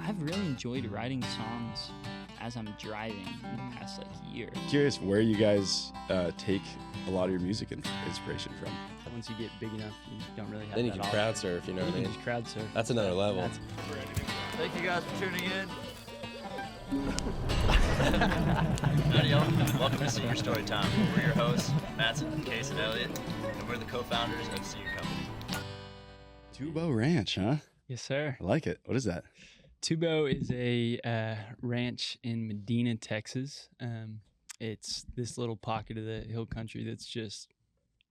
I've really enjoyed writing songs as I'm driving in the past year. Curious where you guys take a lot of your music inspiration from. Once you get big enough, you don't really have Then you that can option. crowd surf, you know what I You mean? can just crowd surf. That's another level. Thank you guys for tuning in. Howdy, y'all. Welcome to Seager Storytime. We're your hosts, Mattson, Case, and Elliott, and we're the co-founders of Seager Company. Tubo Ranch, huh? Yes, sir. I like it. What is that? Tubo is a ranch in Medina, Texas. It's this little pocket of the hill country that's just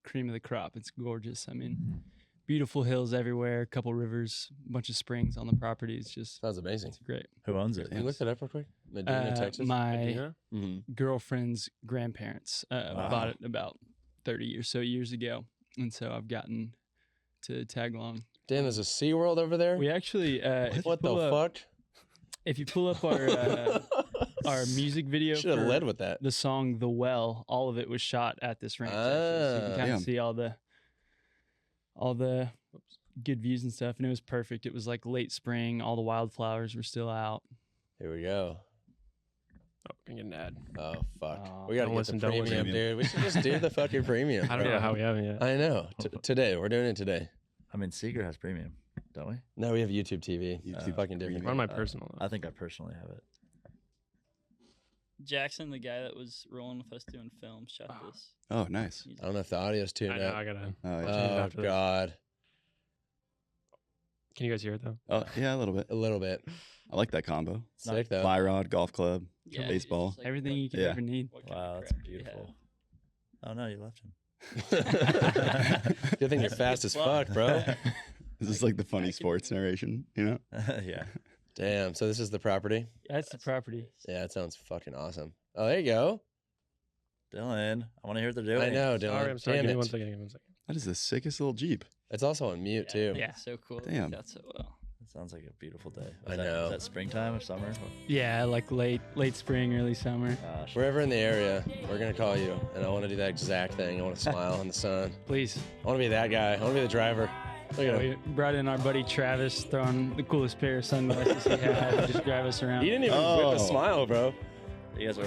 cream of the crop. It's gorgeous. I mean, beautiful hills everywhere, a couple rivers, a bunch of springs on the property. It's just Sounds amazing. it's great. Who owns it? Can you look that up real quick? Medina, Texas? My Medina? Mm-hmm. girlfriend's grandparents bought it about 30 or so years ago, and so I've gotten to tag along. Damn, there's a SeaWorld over there? We actually, What the fuck? if you pull up our music video, Should have for led with that. the song "The Well," all of it was shot at this ranch. Actually. So you can kind Damn. of see all the good views and stuff, and it was perfect. It was like late spring, all the wildflowers were still out. Here we go. Oh, we're gonna get an ad. Oh, fuck. Oh, We gotta don't get listen, the don't listen. premium, dude. We should just do the fucking premium. I don't know bro. how we haven't yet. I know. Today. We're doing it today. I mean, Seager has premium, don't we? No, we have YouTube TV. YouTube fucking different. We're on my personal. I think I personally have it. Jackson, the guy that was rolling with us doing film, shot this. Oh, nice. I don't know if the audio's tuned I know. up. I gotta. Oh, yeah. change it Oh, after this. God. Can you guys hear it though? Oh, yeah, a little bit. A little bit. I like that combo. Sick, though. Fly rod, golf club, Yeah, baseball. it's just Everything you could Yeah. ever need. what kind Wow, of that's crap do you beautiful. Oh no, you left him. Good thing you're fast as fuck, bro. This is like the funny sports narration, you know? Yeah. Damn. So this is the property? That's the property. Yeah, it sounds fucking awesome. Oh, there you go. Dylan, I want to hear what they're doing. I know, Dylan. Sorry, I'm sorry. Damn Give me it. 1 second. Give me 1 second. That is the sickest little Jeep. It's also on mute, too. Yeah. So cool. that Damn. That's so well. It sounds like a beautiful day. I know. Is that springtime or summer? Yeah, like late spring, early summer. Gosh. Wherever in the area, we're going to call you. And I want to do that exact thing. I want to smile in the sun. Please. I want to be that guy. I want to be the driver. Look at him. We brought in our buddy Travis, throwing the coolest pair of sunglasses he had, to just drive us around. He didn't even whip a smile, bro. You guys are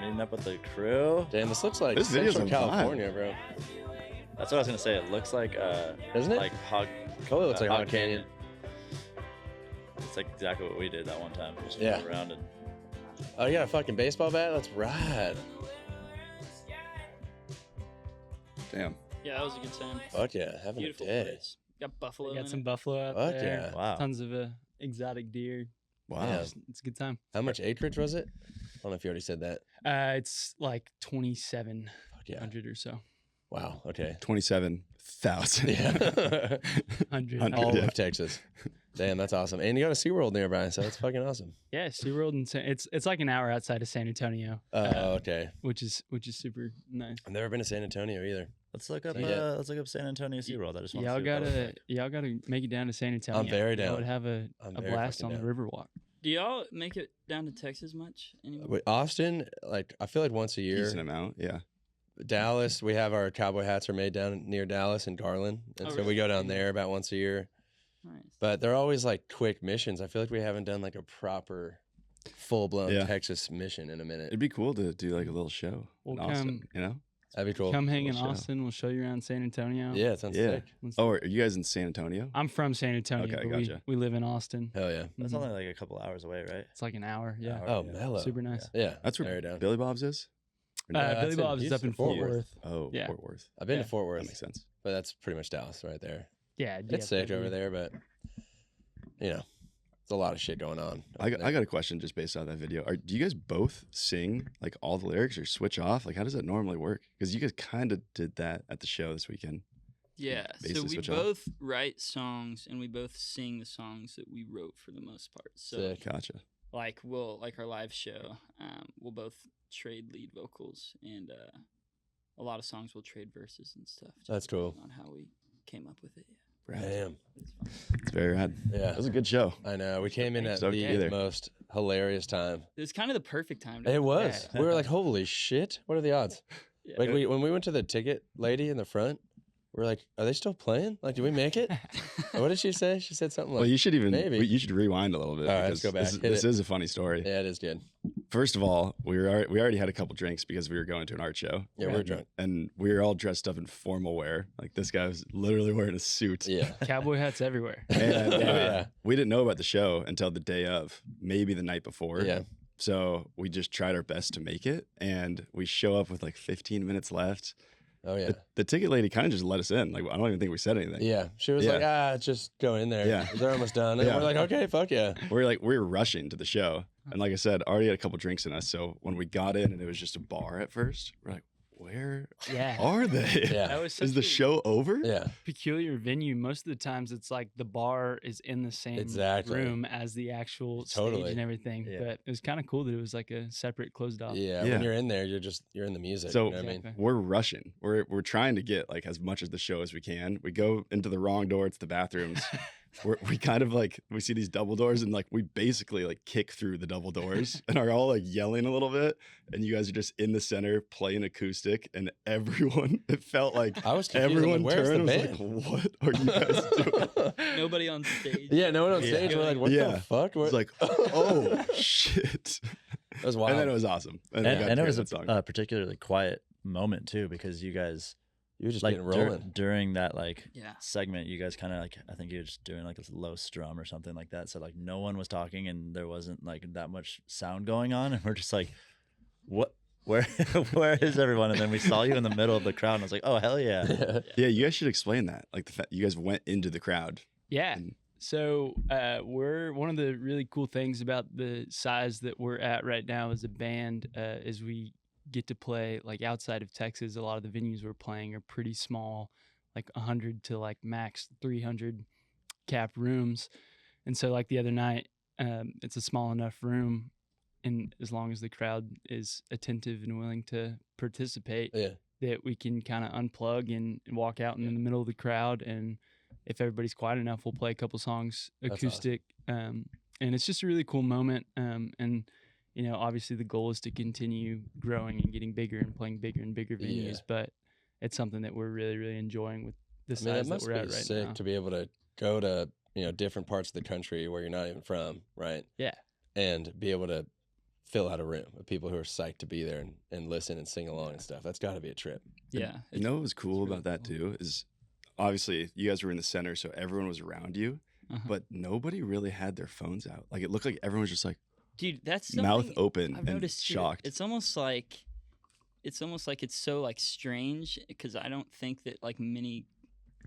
meeting up with the crew. Damn, this looks like This video's Central a vibe. California, bro. That's what I was gonna say. It looks like Doesn't it? like Hog. Totally looks like Hog Canyon. It's like exactly what we did that one time. Just Yeah. drove around and Oh, you got a fucking baseball bat? That's rad. Damn. Yeah, that was a good time. Fuck yeah, having Beautiful a day. place. Got buffalo. We in got some it. buffalo out Fuck there. yeah. wow. Tons of exotic deer. Wow. Yeah. It's a good time. How much acreage was it? I don't know if you already said that. It's like 2,700 Fuck yeah. or so. Wow, okay. 27,000. Yeah. 100. All Yeah. of Texas. Damn, that's awesome. And you got a SeaWorld nearby, so that's fucking awesome. Yeah, SeaWorld and it's like an hour outside of San Antonio, Oh, okay. which is super nice. I've never been to San Antonio either. Let's look up. Yeah. Let's look up San Antonio SeaWorld. I just want to Y'all see what that looks y'all gotta make it down to San Antonio. I'm very Y'all down. would have a I'm a very blast fucking on the down. Riverwalk. Do y'all make it down to Texas much anymore? Wait, Austin, like I feel like once a year. Decent amount, yeah. Dallas, we have our cowboy hats are made down near Dallas and Garland, and Oh, so really? we go down there about once a year. Nice. But they're always like quick missions. I feel like we haven't done like a proper, full blown Yeah. Texas mission in a minute. It'd be cool to do like a little show We'll in Austin, you know? That'd be cool. Come hang in We'll show. Austin. We'll show you around San Antonio. Yeah, it sounds Yeah. sick. Let's- Oh, are you guys in San Antonio? I'm from San Antonio, Okay, but gotcha. we live in Austin. Hell yeah. That's Mhm. only like a couple hours away, right? It's like an hour. Yeah. Hour, Oh, yeah. mellow. Super nice. Yeah, That's where very down. Billy Bob's is? Or no? that's Billy in Bob's is up in Houston, Fort Fort Worth. Oh, Yeah. Fort Worth. I've been Yeah. to Fort That Worth, makes sense. but that's pretty much Dallas right there. Yeah. It's sick over there, but you know, it's a lot of shit going on. I got a question just based on that video. Do you guys both sing like all the lyrics or switch off? Like, how does that normally work? Because you guys kind of did that at the show this weekend. Yeah. So Basically we switch off. both write songs and we both sing the songs that we wrote for the most part. So Sick. Gotcha. like our live show, we'll both trade lead vocals and a lot of songs will trade verses and stuff. just That's cool. depending on how we came up with it. Yeah. Rad. Damn. It's fun. It's very rad. Yeah. It was a good show. I know. We came in at So the either. most hilarious time. It was kind of the perfect time. To It was. Yeah. We were like, holy shit. What are the odds? Yeah. Like when we went to the ticket lady in the front, we're like, are they still playing? Like, did we make it? Or what did she say? She said something like, Well, you should maybe. you should rewind a little bit. All right, let's because go back. This is a funny story. yeah, it is good. First of all, we already had a couple drinks because we were going to an art show. Yeah, we were drunk. And we were all dressed up in formal wear. Like this guy was literally wearing a suit. Yeah. Cowboy hats everywhere. And Yeah. we didn't know about the show until the day of, maybe the night before. Yeah. So we just tried our best to make it. And we show up with like 15 minutes left. Oh, yeah. The ticket lady kind of just let us in. Like, I don't even think we said anything. Yeah. She was like, just go in there. Yeah. They're almost done. And Yeah. we're like, okay, fuck yeah. We were rushing to the show. And like I said, already had a couple drinks in us. So when we got in and it was just a bar at first, we're like, where Yeah. are they? Yeah. That was such Is the a show over? Yeah. peculiar venue. Most of the times it's like the bar is in the same Exactly. room as the actual Totally. stage and everything. Yeah. But it was kind of cool that it was like a separate closed off. Yeah. Yeah. When you're in there, you're in the music. So you know what I mean? Exactly. we're rushing. We're trying to get like as much of the show as we can. We go into the wrong door. It's the bathrooms. we kind of like, we see these double doors and like we basically like kick through the double doors and are all like yelling a little bit. And you guys are just in the center playing acoustic and everyone, it felt like I was confused. I'm everyone like, where's turned the and was band? like, what are you guys doing? Nobody on stage. Yeah, no one on stage. We're like, what Yeah. the fuck? It's like, oh shit. That was wild. And then it was awesome. And, we got And to it hear was that song. a particularly quiet moment too, because you guys You were just like getting rolling. during that like Yeah. segment, you guys kind of like, I think you were just doing like a low strum or something like that. So like no one was talking and there wasn't like that much sound going on, and we're just like, what? Where where is everyone? And then we saw you in the middle of the crowd, and I was like, oh hell yeah. Yeah, you guys should explain that. Like the fact you guys went into the crowd. Yeah. And- So we're one of the really cool things about the size that we're at right now as a band is we get to play like outside of Texas. A lot of the venues we're playing are pretty small, like 100 to like max 300 capped rooms. And so like the other night, it's a small enough room, and as long as the crowd is attentive and willing to participate, Yeah. that we can kind of unplug and walk out in the middle of the crowd, and if everybody's quiet enough, we'll play a couple songs That's acoustic. And it's just a really cool moment. And you know, obviously the goal is to continue growing and getting bigger and playing bigger and bigger venues, Yeah. but it's something that we're really, really enjoying with the I mean, it size that must we're be at right sick now. to be able to go to, different parts of the country where you're not even from, right? Yeah. And be able to fill out a room of people who are psyched to be there and listen and sing along and stuff. That's got to be a trip. Yeah. You know what was cool really about that cool. too is obviously you guys were in the center, so everyone was around you, Uh-huh. but nobody really had their phones out. Like it looked like everyone was just like Dude, that's mouth something open I've and noticed too. shocked. It's almost like it's so like strange because I don't think that like many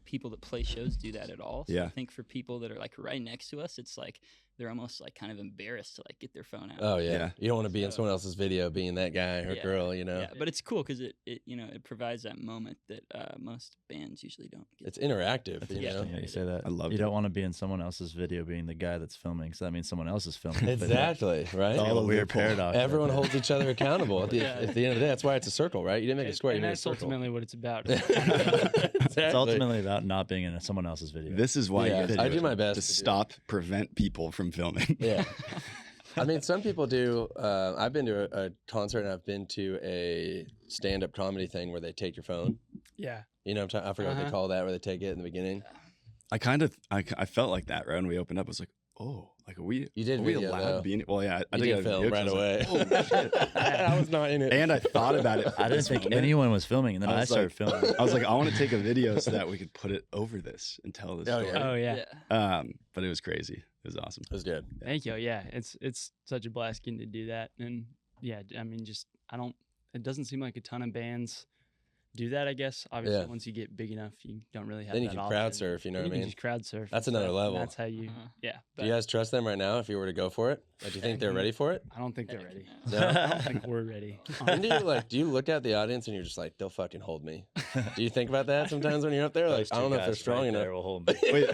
people that play shows do that at all. So Yeah. I think for people that are like right next to us, it's like they're almost like kind of embarrassed to like get their phone out. Oh, yeah. Yeah. You don't want to be in So- someone else's video being that guy or Yeah. girl, Yeah, but it's cool because it provides that moment that most bands usually don't get. It's interactive, That's you know? interesting how you say that. I loved You it. don't want to be in someone else's video being the guy that's filming, so that means someone else is filming. the video. Exactly, right? It's like a Oh, weird loophole. paradox. right Everyone there. holds each other accountable at the, Yeah. at the end of the day. That's why it's a circle, right? You didn't make a square, you And made a that's circle. ultimately what it's about. It's Exactly. ultimately about not being in someone else's video. This is why Yeah, you guys I do do it, my best to to do stop, prevent people from filming. Yeah. I mean, some people do. I've been to a concert and I've been to a stand-up comedy thing where they take your phone. Yeah. You know what I'm talking? I forgot what they Uh-huh. call that, where they take it in the beginning. I felt like that right when we opened up. I was like, oh, like are we? You did are we video, allowed though. to be in it? Well, yeah, I You did did film right away. oh shit! I was not in it. And I thought about it. for I didn't this think moment. anyone was filming, and then I I was started like- filming. I was like, I want to take a video so that we could put it over this and tell this Oh, story. yeah. Oh yeah. But it was crazy. It was awesome. It was good. Thank you. Yeah. It's such a blast getting to do that. And yeah, I mean, it doesn't seem like a ton of bands do that, I guess. Obviously, Yeah. once you get big enough, you don't really have Then you that can crowd option. surf, you know Then what I you mean? can just crowd surf. That's and another stuff, level. and that's how you, Uh-huh. yeah. Do But you guys trust them right now if you were to go for it? Like, do you think they're ready for it? I don't think they're Heck ready. no. No? I don't think we're ready. And do you look at the audience and you're just like, they'll fucking hold me? Do you think about that sometimes when you're up there? Like, Those I two don't know if they're guys strong right enough. there will hold me. Wait,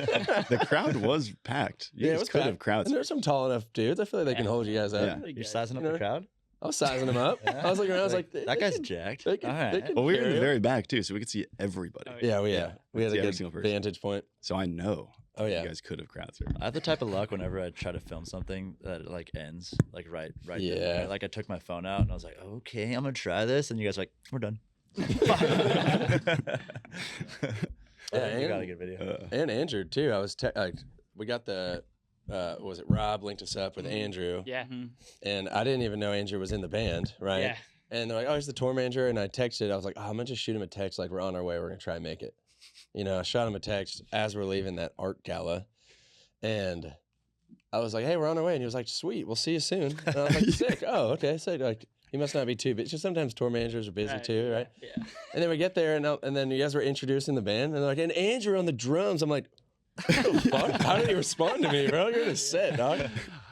the crowd was packed. You Yeah, it guys was could have packed. crowds. And there's some tall enough dudes. I feel like they can hold you guys up. Yeah. You're sizing up You know, the crowd? I was sizing them up. I was looking around. I was like, that guy's jacked. they can- All they right. can- Well, we were in the carry 'em. very back too, so we could see everybody. Oh, Yeah, we Yeah. had See a every good single person. vantage point. So I know. Oh, yeah. You guys could have crowd surfed. I have the type of luck whenever I try to film something that it, like ends like right Yeah. there. Like I took my phone out and I was like, okay, I'm gonna try this, and you guys were like, we're done. Yeah, We got a and, good video. and Andrew too. I was like, we got the what was it? Rob linked us up with Andrew, Yeah. and I didn't even know Andrew was in the band, right? Yeah. And they're like, "Oh, he's the tour manager." And I texted. I was like, "Oh, I'm gonna just shoot him a text. Like, we're on our way. We're gonna try and make it." You know, I shot him a text as we're leaving that art gala, and I was like, "Hey, we're on our way." And he was like, "Sweet, we'll see you soon." And I was like, "Sick. Oh, okay, sick." Like, he must not be too busy. Just sometimes tour managers are busy too, right? Yeah. And then we get there, and then you guys were introducing the band, and they're like, "And Andrew on the drums." I'm like, "What the fuck? How did he respond to me, bro? You're in a set, dog."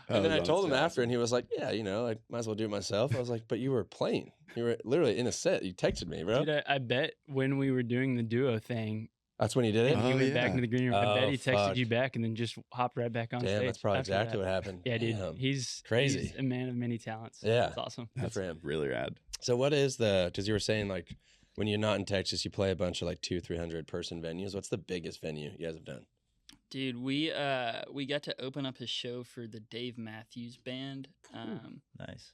And then I told him after, and he was like, "Yeah, you know, I might as well do it myself." I was like, "But you were playing. You were literally in a set. You texted me, bro." Dude, I bet when we were doing the duo thing, That's when he did it. and he Oh, went back yeah. into the green room, I bet Oh, he texted fuck. you back and then just hopped right back on stage. Damn, that's probably after exactly that. what happened. Yeah, dude. Damn. He's Crazy. He's a man of many talents. Yeah. That's awesome. Good That's for him. really rad. So what is because you were saying like when you're not in Texas, you play a bunch of like 200-300 person venues. What's the biggest venue you guys have done? Dude, we got to open up a show for the Dave Matthews Band Nice.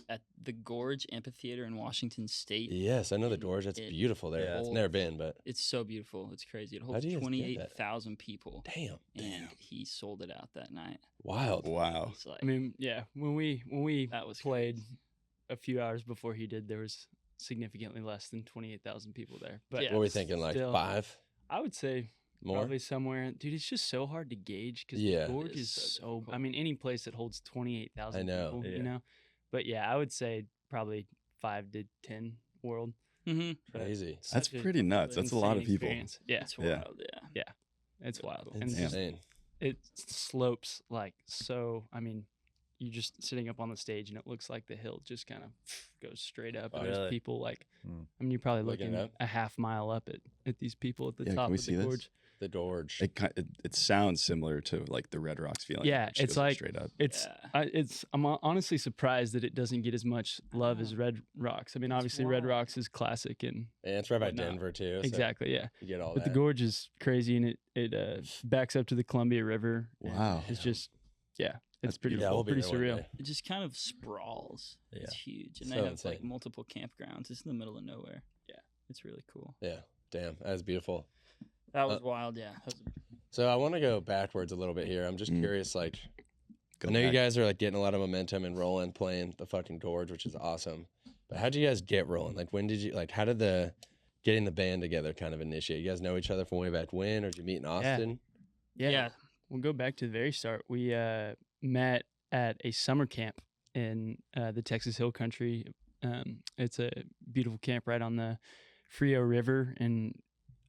at the Gorge Amphitheater in Washington State. Yes, I know the Gorge. That's It beautiful there. Yeah. It's never been, but It's so beautiful. It's crazy. It How holds do you guys get that? 28,000 people. damn, And he sold it out that night. wild. Wow. It's like, I mean, yeah, when we that was played a few hours before he did, there was significantly less than 28,000 people there. But Yeah. What were we thinking? Like Still, 5 I would say more? probably somewhere. Dude, it's just so hard to gauge because Yeah. the Gorge It is is so so. difficult. I mean, any place that holds 28,000 I know. people, Yeah. you know. But yeah, I would say probably 5 to 10 world. Mhm. But Crazy. it's That's such a pretty nuts. That's a lot of insane people. experience. Yeah, It's Yeah. wild, yeah. it's wild. And It's just, insane. it slopes like so. I mean, you're just sitting up on the stage and it looks like the hill just kind of goes straight up. Oh, And there's really? people like, Hmm. I mean, you're probably Looking looking it up? a half mile up at these people at the Yeah, top can we of see the this? gorge. The Gorge. It sounds similar to like the Red Rocks feeling. Yeah, which it's goes like- straight up. It's Yeah. I'm honestly surprised that it doesn't get as much love as Red Rocks. I mean, It's obviously Red wild. Rocks is classic and and it's right by whatnot. Denver too. So exactly, yeah. You get all But that. the gorge is crazy and it backs up to the Columbia River. and Wow. It's just it's That's pretty yeah, we'll be pretty there one surreal. day. It just kind of sprawls. Yeah. It's huge. And So they have like insane. multiple campgrounds. It's in the middle of nowhere. Yeah. It's really cool. Yeah. Damn, that's beautiful. That was wild, yeah. That was So I want to go backwards a little bit here. I'm just curious, like, Go I know you back. guys are like getting a lot of momentum and rolling, playing the fucking Gorge, which is awesome. But how'd you guys get rolling? Like, when did you like? How did the getting the band together kind of initiate? You guys know each other from way back when, or did you meet in Austin? Yeah. We'll go back to the very start. We met at a summer camp in the Texas Hill Country. It's a beautiful camp right on the Frio River, and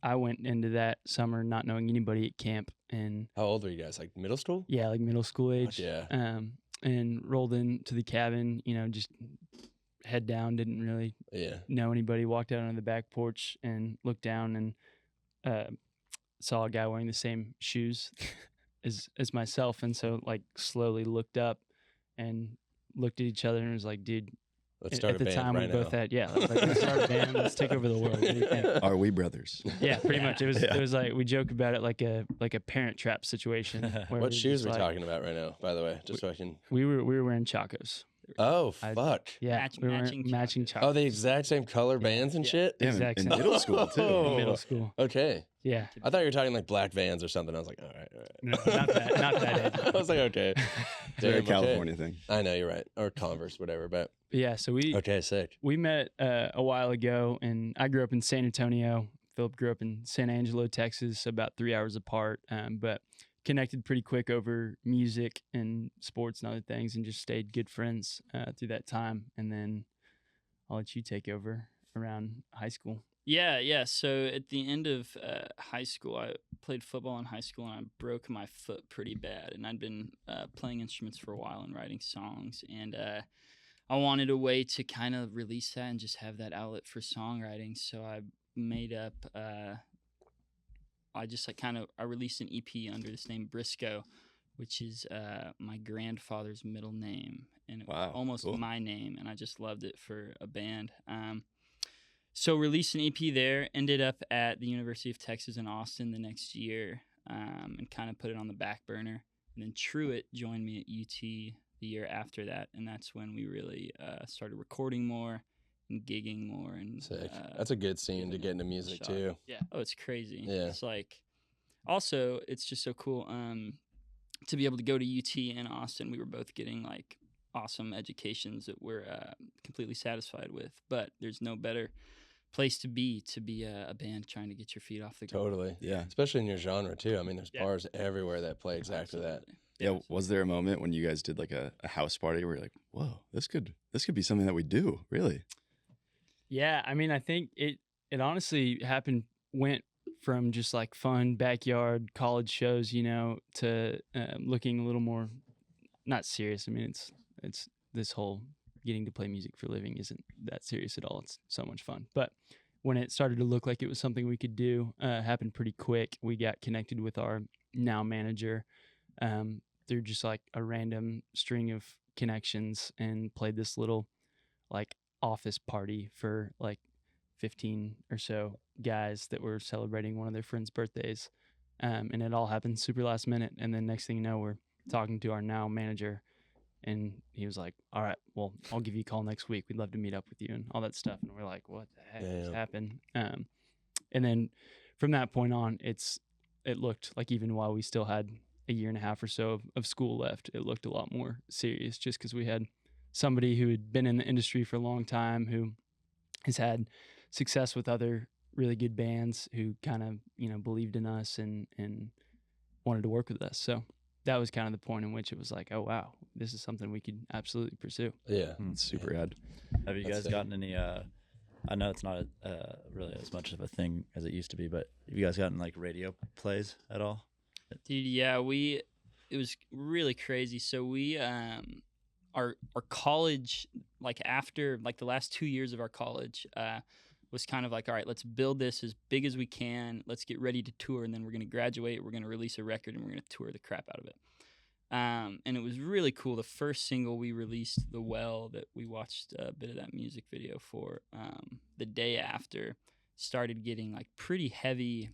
I went into that summer not knowing anybody at camp, and How old were you guys? Like middle school? yeah, like middle school age. yeah. And rolled into the cabin, just head down, didn't really Yeah. know anybody, walked out on the back porch and looked down and saw a guy wearing the same shoes as myself, and so like slowly looked up and looked at each other and was like, dude, Let's start at a the band time right we both now. had let's start a band, let's take over the world. What do you think? Are we brothers? Yeah, pretty much. It was Yeah. it was like we joke about it like a Parent Trap situation. Where What we shoes just are we like- talking about right now? By the way, just so I can. We were wearing Chacos. Oh I- fuck! Yeah, we were wearing matching matching Chacos. Oh, the exact same color bands and Yeah. shit. Yeah, Exact in same. middle school too. Oh. in middle school. Okay, Yeah, I thought you were talking like black Vans or something. I was like, all right. no, not that age. I was like, okay. It's a very Damn, okay. California thing. I know you're right, or Converse, whatever. But But yeah, so we okay, sick. we met a while ago, and I grew up in San Antonio. Philip grew up in San Angelo, Texas, about 3 hours apart, but connected pretty quick over music and sports and other things, and just stayed good friends through that time. And then I'll let you take over around high school. Yeah. So at the end of high school, I played football in high school, and I broke my foot pretty bad. And I'd been playing instruments for a while and writing songs, and I wanted a way to kind of release that and just have that outlet for songwriting. So I made up. I released an EP under this name Briscoe, which is my grandfather's middle name, and it was Wow, almost cool. my name, and I just loved it for a band. So released an EP there, ended up at the University of Texas in Austin the next year, and kind of put it on the back burner. And then Truett joined me at UT the year after that, and that's when we really started recording more and gigging more. And Sick. That's a good scene to giving get it into a music shot. too. Yeah. Oh, it's crazy. Yeah. It's like, also, it's just so cool to be able to go to UT in Austin. We were both getting like awesome educations that we're completely satisfied with. But there's no better place to be a band trying to get your feet off the ground. Totally. Yeah. Especially in your genre too. I mean, there's Yeah. bars everywhere that play exactly that. Absolutely. Yeah. Was there a moment when you guys did like a house party where you're like, whoa, this could be something that we do, really? Yeah, I mean, I think it honestly went from just like fun backyard college shows, to looking a little more not serious. I mean, it's this whole getting to play music for a living isn't that serious at all. It's so much fun. But when it started to look like it was something we could do, happened pretty quick. We got connected with our now manager through just like a random string of connections and played this little like office party for like 15 or so guys that were celebrating one of their friends' birthdays. And it all happened super last minute. And then next thing you know, we're talking to our now manager, and he was like, all right, well, I'll give you a call next week. We'd love to meet up with you and all that stuff. And we're like, what the heck just happened? And then from that point on, it looked like, even while we still had a year and a half or so of school left, it looked a lot more serious, just because we had somebody who had been in the industry for a long time, who has had success with other really good bands, who kind of, believed in us and wanted to work with us. So that was kind of the point in which it was like, oh, wow, this is something we could absolutely pursue. Yeah. It's super rad. Have you That's guys sick. gotten any? I know it's not really as much of a thing as it used to be, but have you guys gotten like radio plays at all? Dude, yeah, it was really crazy. So we our college, like after like the last 2 years of our college, was kind of like, all right, let's build this as big as we can. Let's get ready to tour, and then we're going to graduate. We're going to release a record, and we're going to tour the crap out of it. And it was really cool. The first single we released, The Well, that we watched a bit of that music video for, the day after, started getting like pretty heavy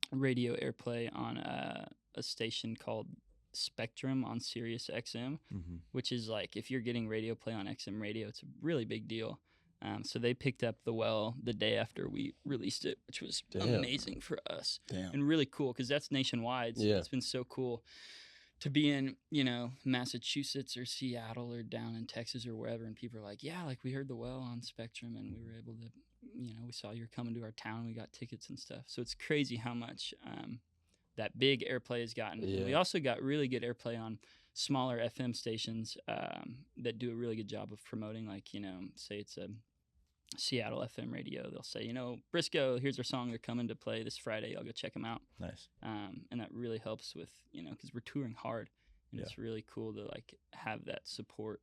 radio airplay on a station called Spectrum on Sirius XM, which is like, if you're getting radio play on XM radio, it's a really big deal. So they picked up The Well the day after we released it, which was amazing for us. Damn. And really cool, because that's nationwide. So it's been so cool to be in, Massachusetts or Seattle or down in Texas or wherever, and people are like, yeah, like we heard The Well on Spectrum, and we were able to, we saw you were coming to our town, we got tickets and stuff. So it's crazy how much that big airplay has gotten. Yeah. We also got really good airplay on smaller FM stations that do a really good job of promoting, like, say it's a Seattle FM radio. They'll say, Briscoe, here's our song. They're coming to play this Friday. I'll go check them out. Nice. And that really helps with, because we're touring hard. And it's really cool to, like, have that support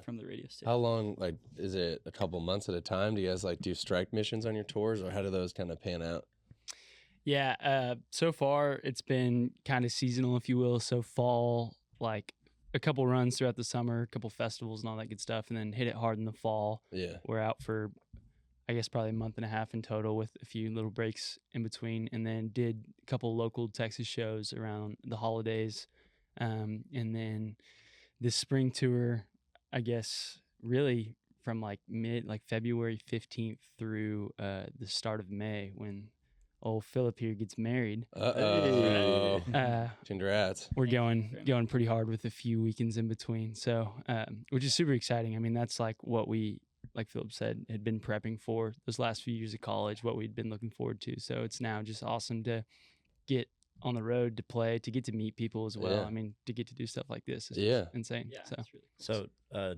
from the radio station. How long, like, is it a couple months at a time? Do you guys, like, do strike missions on your tours, or how do those kind of pan out? Yeah, so far it's been kind of seasonal, if you will. So fall, like a couple runs throughout the summer, a couple festivals and all that good stuff, and then hit it hard in the fall. Yeah. We're out for, I guess, probably a month and a half in total, with a few little breaks in between, and then did a couple local Texas shows around the holidays. And then this spring tour, I guess, really from like February 15th through the start of May, when old Philip here gets married. Uh-oh. Congrats. We're going pretty hard with a few weekends in between. So, which is super exciting. I mean, that's like what we, like Philip said, had been prepping for those last few years of college, what we'd been looking forward to. So it's now just awesome to get on the road to play, to get to meet people as well. Yeah. I mean, to get to do stuff like this is insane. Yeah, So that's really cool. So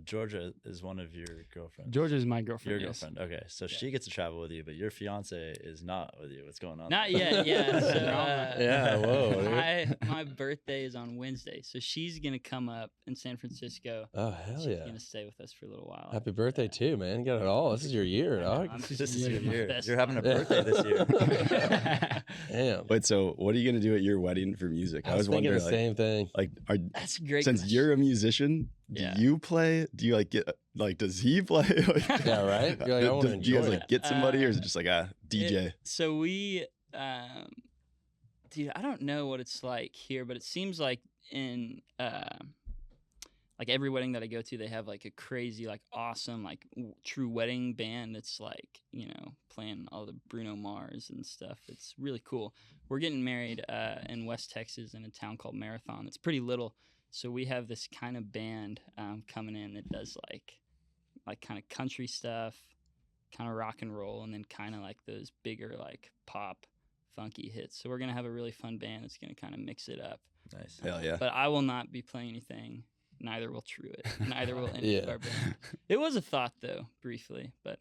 Georgia is one of your girlfriends. Georgia is my girlfriend. Your yes. girlfriend. Okay, so she gets to travel with you, but your fiance is not with you. What's going on? Not yet, yeah. So, Yeah, whoa, dude. my birthday is on Wednesday, so she's gonna come up in San Francisco. Oh, hell She's yeah. gonna stay with us for a little while. Happy birthday, too, man. You got it all. This is your year, dog. This is your living my year. best You're having a life. birthday this year. Damn. Wait, so what are you gonna do at your wedding for music? I was thinking wondering, the same thing. That's a great. since question. you're a musician, do Yeah. you play? Do you does he play? Yeah, right? You're like, I wanna do you guys enjoy like get somebody, or is it just like a DJ? So we, dude, I don't know what it's like here, but it seems like in like every wedding that I go to, they have like a crazy, like awesome, like true wedding band that's like, you know, playing all the Bruno Mars and stuff. It's really cool. We're getting married in West Texas in a town called Marathon. It's pretty little. So we have this kind of band coming in that does like kind of country stuff, kind of rock and roll, and then kind of like those bigger like pop funky hits. So we're going to have a really fun band that's going to kind of mix it up. Nice. Hell yeah. But I will not be playing anything. Neither will Truett. Neither will any of Yeah. our band. It was a thought, though, briefly, but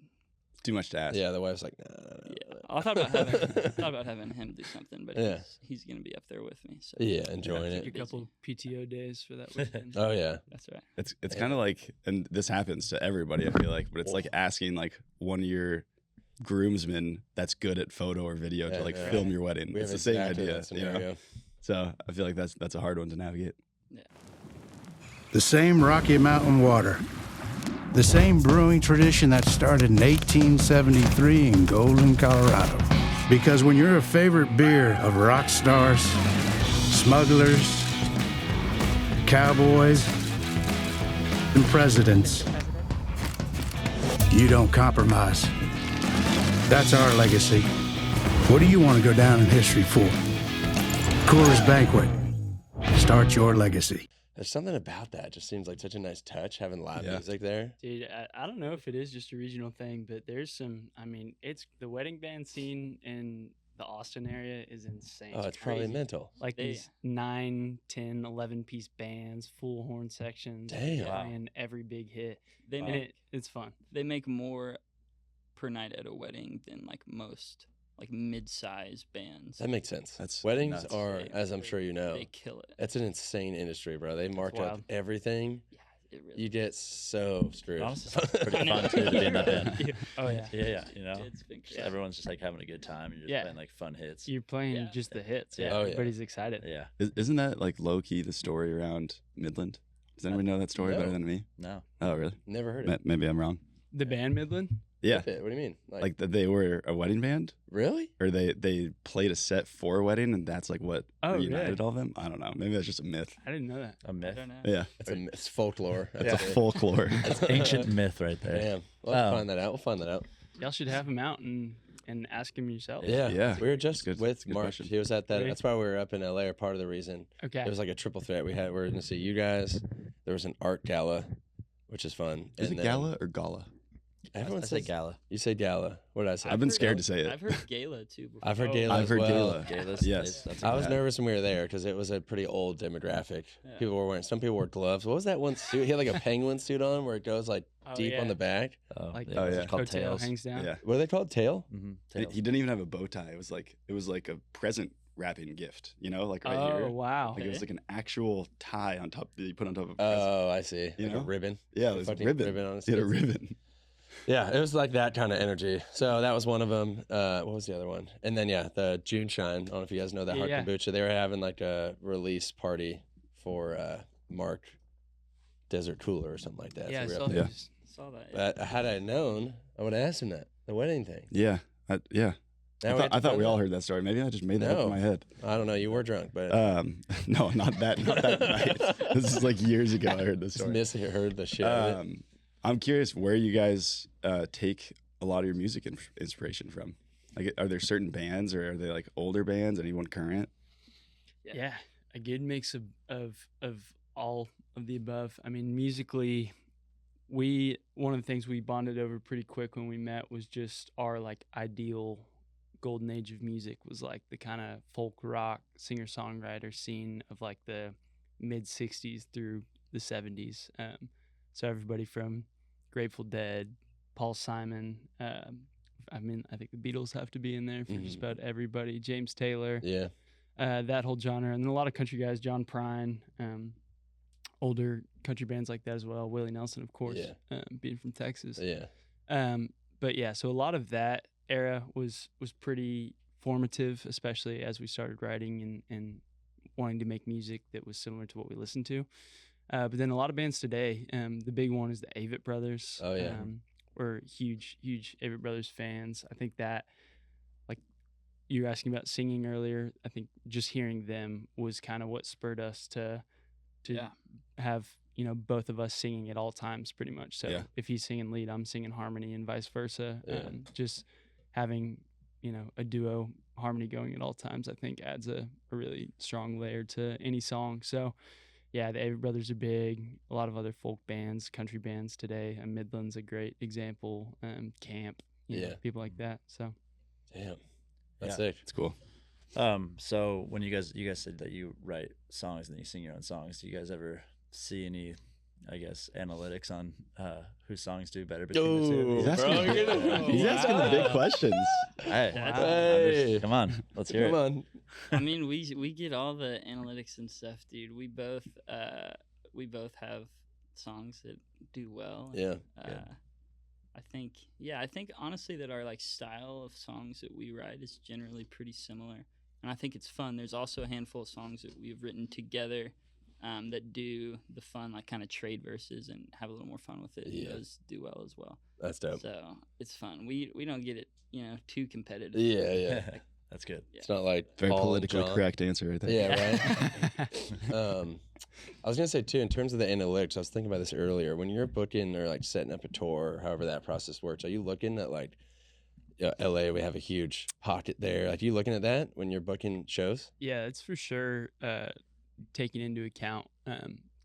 Too much to ask. Yeah, the wife's like, no. yeah, I thought about having him do something, but Yeah. he's gonna be up there with me. So Yeah, enjoying Take a it. couple PTO days for that weekend. Oh yeah. that's right. It's Yeah. kind of like, and this happens to everybody, I feel like, but it's like asking like one of your groomsmen that's good at photo or video Yeah, to like yeah. film your wedding. We It's have the same exactly idea. that You know? scenario. So I feel like that's a hard one to navigate. The same Rocky Mountain water. The same brewing tradition that started in 1873 in Golden, Colorado. Because when you're a favorite beer of rock stars, smugglers, cowboys, and presidents, you don't compromise. That's our legacy. What do you want to go down in history for? Coors Banquet. Start your legacy. There's something about that. Just seems like such a nice touch having live Yeah. music there. Dude, I don't know if it is just a regional thing, but there's some. I mean, it's the wedding band scene in the Austin area is insane. Oh, it's probably crazy. mental. Like They- these 9, 10, 11-piece bands, full horn sections, Damn. playing every big hit. They And make it's fun. they make more per night at a wedding than like most like mid-size bands. That makes sense. That's Weddings nuts. are, They- as I'm sure you know, They kill it. it's an insane industry, bro. They mark up wild. everything. Yeah, it really. You get so screwed. Honestly, it's pretty I know. fun too to be in that band. Oh yeah. Yeah, you know, It's been just crazy. everyone's just like having a good time. And you're just Yeah. playing like fun hits. You're playing Yeah. just the hits. Yeah. Yeah. Oh, yeah. Everybody's excited. Yeah, Isn't that like low key the story around Midland? Does anyone know that story No. better than me? no, Oh, really? Never heard of it. Maybe I'm wrong. The band Midland? Yeah. What do you mean? Like that they were a wedding band, really? or they played a set for a wedding, and that's like what Oh, reunited really? all of them. I don't know. Maybe that's just a myth. I didn't know that. a I myth. don't know. Yeah, It's folklore. it's That's a it. folklore. It's ancient myth right there. Damn. We'll have to Um, find that out. We'll find that out. Y'all should have him out and ask him yourself. Yeah. Yeah. We were just Good- with good Mark. question. He was at that. Really? That's why we were up in LA, or part of the reason. Okay. It was like a triple threat. We were going to see you guys. There was an art gala, which is fun. Is it then gala or gala? Everyone I say says gala. You say gala. What did I say? I've been heard scared gala. to say it. I've heard gala too before. I've heard Oh, gala. I've as heard well. gala. Gala's Yes. That's I was Yeah. nervous when we were there because it was a pretty old demographic. Yeah. People were wearing. Some people wore gloves. What was that one suit? He had like a penguin suit on where it goes like Oh, deep on yeah. the back. Oh, Like yeah, Oh, it's yeah. called Hotel tails. hangs down. Yeah. What are they called? Tail? Mm-hmm. He didn't even have a bow tie. It was like a present wrapping gift. You know, like right Oh here. wow. Like it was like an actual tie on top that you put on top of a present. Oh, I see. You Like a know? ribbon. Yeah, it was a fucking ribbon. ribbon on his He had a tits. ribbon. Yeah, it was like that kind of energy. So that was one of them. What was the other one? And then yeah, the June Shine. I don't know if you guys know that Hard Yeah. Kombucha. They were having like a release party for Mark Desert Cooler or something like that. Yeah, I so we saw, were up Yeah. there. Saw that. Yeah. But had I known, I would have asked him that. The wedding thing. Yeah. Yeah. Now I thought we all heard that story. Maybe I just made that up No. in my head. I don't know. You were drunk, but No, not that night. This is like years ago. I heard this just story. misheard the shit. of it. I'm curious where you guys take a lot of your music inspiration from. Like, are there certain bands, or are they like older bands? Anyone current? Yeah, a good mix of all of the above. I mean, musically, one of the things we bonded over pretty quick when we met was just our like ideal golden age of music was like the kind of folk rock singer songwriter scene of like the mid 60s through the 70s. So everybody from Grateful Dead, Paul Simon. I mean, I think the Beatles have to be in there for just about everybody. James Taylor. Yeah. That whole genre, and then a lot of country guys, John Prine, older country bands like that as well. Willie Nelson, of course, being from Texas. Yeah. But yeah, so a lot of that era was pretty formative, especially as we started writing and wanting to make music that was similar to what we listened to. But then a lot of bands today, the big one is the Avett Brothers. Oh, yeah. We're huge Avett Brothers fans. I think that, like you were asking about singing earlier, I think just hearing them was kind of what spurred us to Yeah. have both of us singing at all times pretty much. So Yeah. if he's singing lead, I'm singing harmony and vice versa. Yeah. Just having, a duo harmony going at all times, I think adds a really strong layer to any song. So yeah, the Avery Brothers are big. A lot of other folk bands, country bands today. Midland's a great example. Camp, people like that. So Damn, that's Yeah. sick. It's cool. So when you guys said that you write songs and then you sing your own songs, do you guys ever see any, I guess, analytics on whose songs do better between the two? He's asking, he's asking the big questions. Hey, Hey. come on, let's hear Come it. on. I mean, we get all the analytics and stuff, dude. We both have songs that do well. Yeah. I think honestly that our like style of songs that we write is generally pretty similar, and I think it's fun. There's also a handful of songs that we've written together that do the fun like kind of trade verses and have a little more fun with it. Yeah. Those do well as well. That's dope. So it's fun. We don't get it too competitive. Yeah. That's good. It's not like Very Paul and politically John. correct answer right there. Yeah, right. I was gonna say too, in terms of the analytics, I was thinking about this earlier. When you're booking or like setting up a tour, or however that process works, are you looking at like LA? We have a huge pocket there. Like, are you looking at that when you're booking shows? yeah, it's for sure taking into account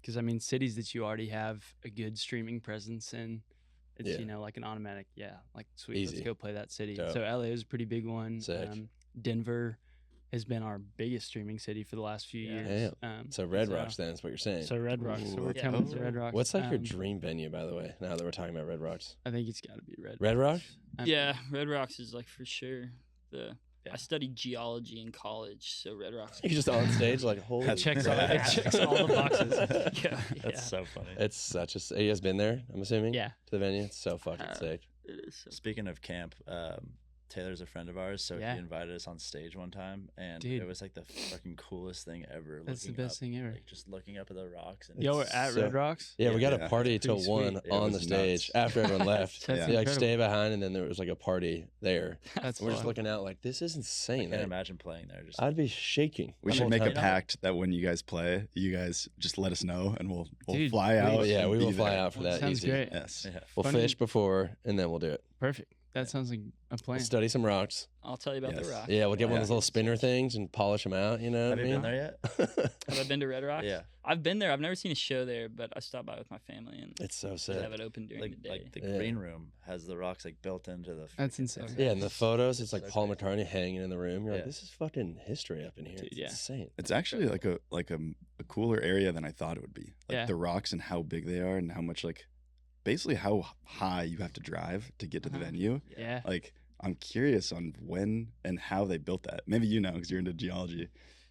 because cities that you already have a good streaming presence in, it's Yeah. like an automatic like sweet, Easy. let's go play that city. Dope. So LA is a pretty big one. Sick. Denver has been our biggest streaming city for the last few Yeah. years. So Red Rocks, then is what you're saying. So Red Rocks. So we're Ooh. coming to Red Rocks. What's like your dream venue, by the way? Now that we're talking about Red Rocks, I think it's got to be Red Rocks. Yeah, Red Rocks is like for sure Yeah. I studied geology in college, so Red Rocks. You're just on stage like holy. It checks all, crap. it checks all the boxes. yeah, That's so funny. It's such a. You guys been there? I'm assuming. Yeah. To the venue, it's so fucking sick. It is so Speaking of camp, Taylor's a friend of ours, so Yeah. he invited us on stage one time, and Dude. it was like the fucking coolest thing ever. That's the looking best up, thing ever. Like, just looking up at the rocks. And Yo, we're It's at so- Red Rocks. Yeah, we got Yeah. a party till Pretty 1 sweet. It on was the stage nuts. after everyone left. That's We like incredible. stay behind, and then there was like a party there. That's And we're just fun. looking out like this is I insane. can't Like, imagine playing there. Just I'd be shaking. We the should whole make a time. pact that when you guys play, you guys just let us know and we'll Dude, fly we- out. Oh yeah, and we will be fly there. out for that. Sounds easy. great. Yes. yeah. We'll Funny- fish before, and then we'll do it. Perfect. That sounds like a plan. Study some rocks. I'll tell you about Yes. the rock. Yeah, we'll get one of Yeah. those little spinner things and polish them out. You know Have what you I been mean? there yet? Have I been to Red Rocks? Yeah. I've been there. I've never seen a show there, but I stopped by with my family and It's so they sick. have it open during Like, the day. like the Yeah. green room has the rocks like built into the. That's freaking insane. thing. Yeah, and the photos, it's like So Paul crazy. McCartney hanging in the room. You're like, Yeah. this is fucking history up in here. Dude, It's yeah. insane. It's actually like a cooler area than I thought it would be. Like Yeah. the rocks and how big they are and how much basically how high you have to drive to get to the Uh-huh. venue. Yeah. Like I'm curious on when and how they built that. Maybe you know because you're into geology.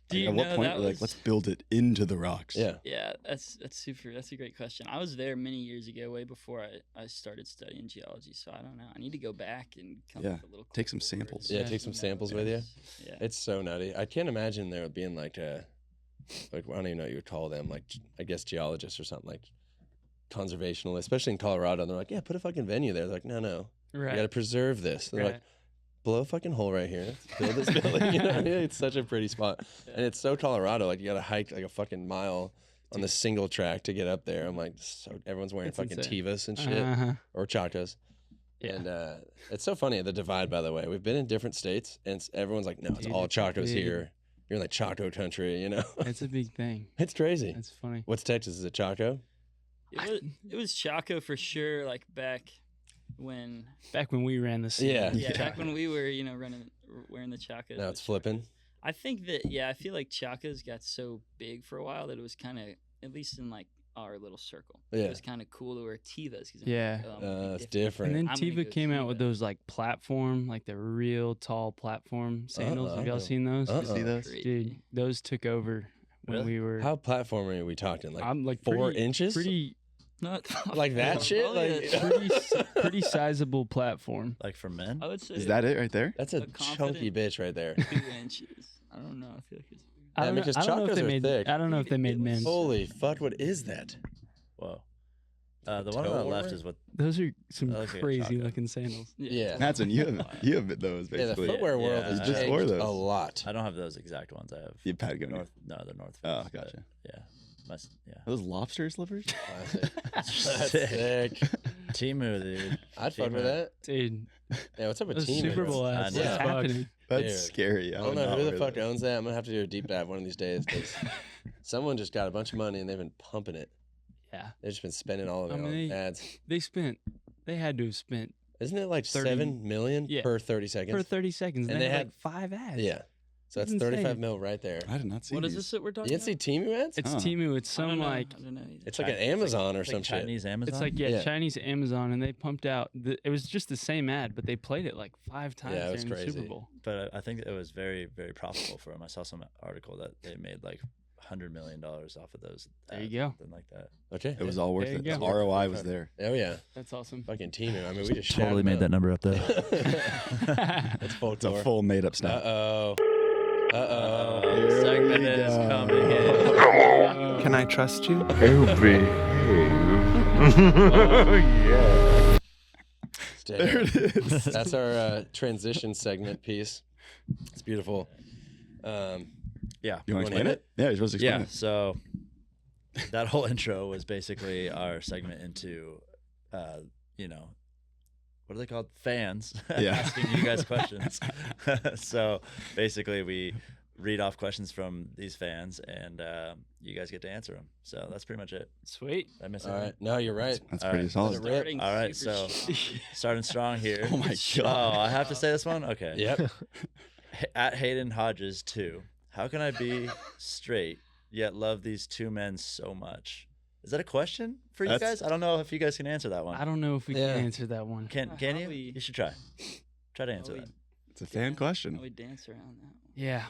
Do you At what know point that we're like, was- let's build it into the rocks. Yeah. Yeah, that's a great question. I was there many years ago, way before I started studying geology. So I don't know. I need to go back and come Yeah, up with a little. take some cool samples. words. Yeah, Yeah. take some samples with you. Yeah. It's so nutty. I can't imagine there being like I don't even know what you would call them, like I guess geologists or something, like conservational, especially in Colorado. And they're like, yeah, put a fucking venue there. They're like, no, Right. you got to preserve this. They're like, Right. blow a fucking hole right here, build this building. You know what I mean? It's such a pretty spot, and it's so Colorado. Like you got to hike like a fucking mile on the single track to get up there. I'm like, so everyone's wearing It's fucking insane. Tevas and shit Uh-huh. or Chacos. Yeah. And it's so funny, the divide, by the way. We've been in different states, and everyone's like, no, it's Dude, all it's Chacos big. here. You're in like Chaco country, you know? It's a big thing. It's crazy. That's funny. What's Texas? Is it Chaco? It was Chaco for sure. Like back when, Back when we ran the scene. Yeah. yeah, back when we were wearing the Chacos. Now it's flipping. I think that I feel like Chacos got so big for a while that it was kind of, at least in like our little circle, Yeah. it was kind of cool to wear Tevas. 'Cause Yeah. It's different. And then I'm gonna Teva go came out with Teva. those like platform, like the real tall platform sandals. Have y'all Uh-oh. seen those? Uh-uh. See those? Dude, those took over when Really? we were. How platformy are we talking? Like I'm like 4 pretty, inches? Pretty, Not Like that shit? Probably Like- pretty sizable platform. Like for men. I would say Is that it right there? That's a A confident- chunky bitch right there. 2 inches. I don't know. I feel like it's. I don't know. because I don't know if chacos they are made. thick. I don't know if they made men's. Holy fuck, what is that? Whoa. The one on the toe left warmer? is what. Those are some That looks like a crazy chocolate. looking sandals. Yeah. Mattson, you have those Yeah, the basically. footwear world Yeah, has I just changed wore those. a lot. I don't have those exact ones. I have You Patagonia. the North Oh, Face, but gotcha. Yeah. Yeah. Are those lobster slivers? Classic. That's Sick. sick. Timu, dude. I'd fuck with Timu. that. Dude, Yeah, what's up with those Timu? Super bro? Bowl I ads. know. What's Fuck. happening? That's Dude, scary. I don't know would who not the order fuck that. owns that. I'm gonna have to do a deep dive one of these days because someone just got a bunch of money and they've been pumping it. Yeah, They've just been spending all of it I mean, on ads. they had to have spent Isn't it like 30 $7 million yeah. per 30 seconds? for 30 seconds. And they they had had- like 5 ads. Yeah. So that's That's 35 insane. mil right there. I did not see What is these. this that we're You talking didn't see about? Timu ads? It's Huh. Timu. It's I don't some know. like I don't know either. It's like an Amazon or It's some like shit. Chinese Amazon. it's like Yeah. Chinese Amazon, and they pumped out. It was just the same ad, but they played it like 5 times Yeah, it was during the Super crazy. Bowl. But I think it was very, very profitable for them. I saw some article that they made like $100 million off of those. There you ads, go. Something like that. Okay. It was all worth There it. you The go. ROI was there. Oh, yeah. That's awesome. Fucking Timu. I mean, we just Totally made that number up though. That's It's a folklore. full made up snap. Uh-oh. Uh-oh. Here segment we is go. coming in. Can I trust you? There it is. That's our transition segment piece. It's beautiful. Yeah. You want to wanna explain hit it? Yeah, you're supposed to explain Yeah. it. So that whole intro was basically our segment into, what are they called? Fans. Yeah. Asking you guys questions. So basically, we read off questions from these fans, and you guys get to answer them. So that's pretty much it. Sweet. Did I miss All anything? right. No, you're right. That's All pretty right. solid. Let it rip. Starting All right, super so strong. starting strong here. Oh my Oh, god. I have to say this one? Okay. Yep. At Hayden Hodges 2. How can I be straight yet love these two men so much? Is that a question for you That's- guys? I don't know if you guys can answer that one. I don't know if we Yeah. can answer that one. Can How you? we- You should try. Try to answer we- that. It's a fan How question. we dance around that one. Yeah.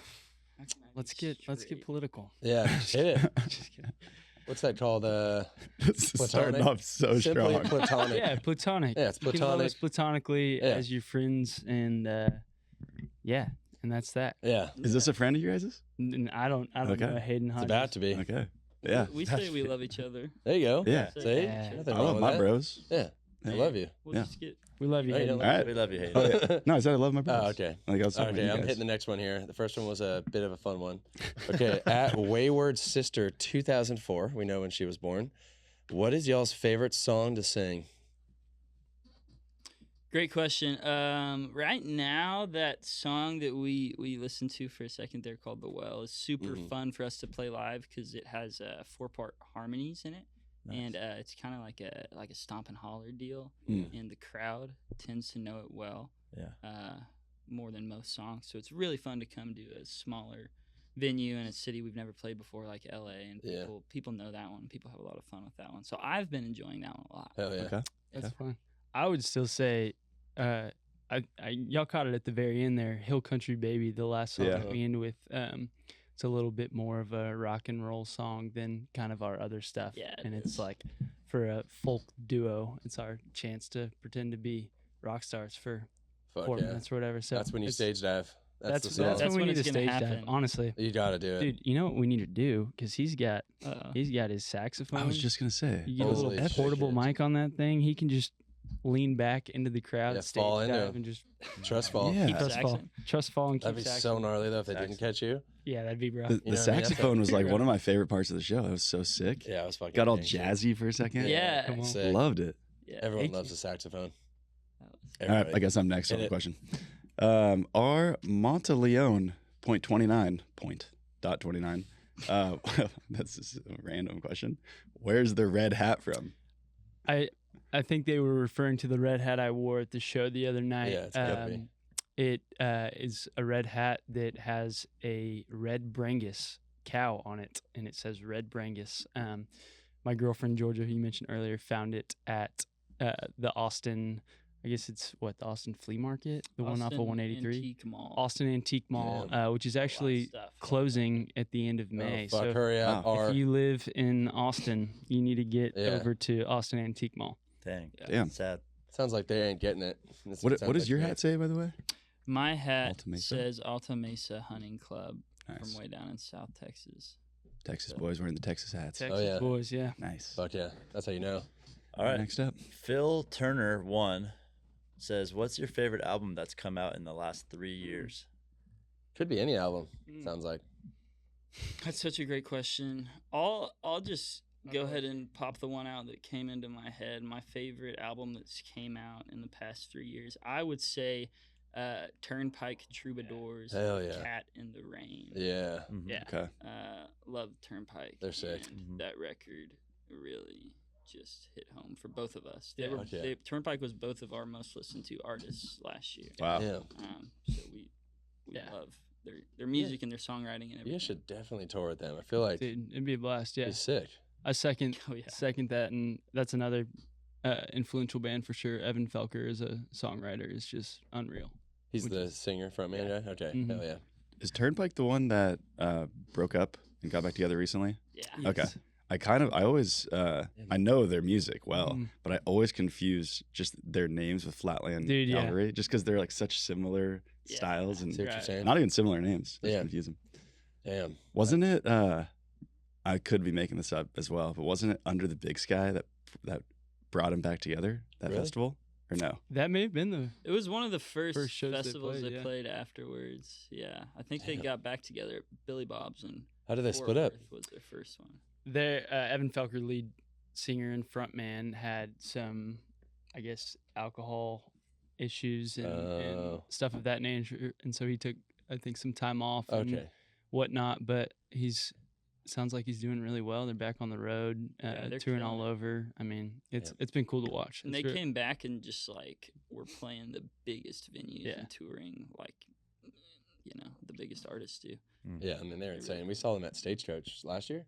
How can I be Let's get straight? political. Yeah. Hit it. Just kidding. What's that called? This is starting Platonic? off so Simply strong. platonic. Yeah, platonic. Yeah, it's You can love us platonic. platonically Yeah. as your friends, and yeah, and that's that. Yeah. Is this a friend of you guys'? I don't Okay. know Hayden It's Hodges. about to be. Okay. Yeah. We say we love each other. There you go. Yeah. See? Yeah. Nothing I wrong love with my that. bros. Yeah. I love you. We'll Yeah. just get We love you, Oh, you Hayden. don't All right. We love you, Hayden. Oh, yeah. No, I said I love my bros. Oh, okay. Like I was talking Okay, about I'm you hitting guys. the next one here. The first one was a bit of a fun one. Okay, at Wayward Sister 2004, we know when she was born. What is y'all's favorite song to sing? Great question. Right now, that song that we listened to for a second there called "The Well" is super Mhm. fun for us to play live because it has 4-part harmonies in it, and it's kind of like a stomp and holler deal, and the crowd tends to know it well. Yeah. More than most songs, so it's really fun to come to a smaller venue in a city we've never played before, like LA, and Yeah. people know that one. People have a lot of fun with that one. So I've been enjoying that one a lot. Hell yeah. Okay. That's fun. I would still say, y'all caught it at the very end there. Hill Country Baby, the last song Yeah. that we end with. It's a little bit more of a rock and roll song than kind of our other stuff. Yeah, it and it's is. like for a folk duo, it's our chance to pretend to be rock stars for Fuck 4 yeah. minutes or whatever. So That's when you it's- stage dive. That's the That's song. when That's we when need to it's gonna stage dive. happen. Honestly, You got to do it. dude, you know what we need to do? Because he's got Uh-oh. his saxophone. I was just gonna say. You get a Holy little portable shit. mic on that thing. He can just lean back into the crowd, Yeah, stage fall into dive, it. and just Trust fall. Yeah. trust fall, and keep That'd be saxing. so gnarly, though, if they didn't catch you. Yeah, that'd be rough. The, You the know what I mean? That's saxophone was like rough. one of my favorite parts of the show. That was so sick. Yeah, I was fucking Got all gangster. jazzy for a second. Yeah. Come on. Sick. Loved it. Yeah. Everyone Thank loves you. the saxophone. That was- All right, Everybody. I guess I'm next on Hit the it. question. Are Monteleone .29. That's just a random question. Where's the red hat from? I think they were referring to the red hat I wore at the show the other night. Yeah, it's gotta be. It is a red hat that has a red Brangus cow on it, and it says Red Brangus. My girlfriend Georgia, who you mentioned earlier, found it at the Austin. I guess it's the Austin Flea Market, the one off of Austin 183. Antique Mall. Austin Antique Mall, which is A lot of actually stuff. closing at the end of May. Oh, fuck, so hurry up. Wow. Or if you live in Austin, you need to get Yeah. over to Austin Antique Mall. Dang. Damn. Sad. sounds like they ain't getting it. That's What it sounds does like your to me. hat say, by the way? My hat Alta Mesa? says Alta Mesa Hunting Club Nice. from way down in South Texas. Texas boys wearing the Texas hats. Texas yeah. boys, yeah. Nice. Fuck yeah. That's how you know. All right. Next up. Phil Turner 1 says, "What's your favorite album that's come out in the last 3 years?" Could be any album, Mm. sounds like. That's such a great question. I'll just go ahead and pop the one out that came into my head. My favorite album that's came out in the past 3 years, I would say Turnpike Troubadours, Hell yeah. Cat in the Rain. Yeah. Yeah. Okay. Love Turnpike. They're sick. And that record really just hit home for both of us. Yeah. Turnpike was both of our most listened to artists last year. Wow. Yeah. So we love their music and their songwriting and everything. You should definitely tour with them. I feel like Dude, it'd be a blast. Yeah. it'd be sick. I second Oh, yeah. second that, and that's another influential band for sure. Evan Felker as a songwriter is just unreal. He's Which the singer, frontman guy? Okay. Mhm. Hell yeah. Is Turnpike the one that broke up and got back together recently? Yeah. Okay. I always, I know their music well, Mhm. but I always confuse just their names with Flatland Dude, yeah. Cavalry, just because they're like such similar Yeah. styles and See what you're Right. saying? not even similar names. Just Yeah. confuse them. Damn. Wasn't it? I could be making this up as well, but wasn't it Under the Big Sky that brought them back together? That Really? festival, or no? That may have been the It was one of the first shows they festivals played, they yeah. played afterwards. Yeah. I think they Damn. got back together at Billy Bob's and How did they Fort split up? Worth was their first one. their Evan Felker, lead singer and frontman, had some, I guess, alcohol issues and Oh. stuff of that nature, and so he took, I think, some time off and Okay. whatnot. But sounds like he's doing really well. They're back on the road, Yeah, they're touring killing all it. over. I mean, it's Yeah. been cool to watch. And they It's re- came back and just like were playing the biggest venues Yeah. and touring like the biggest artists do. Yeah, I mean, they're insane. We saw them at Stagecoach last year.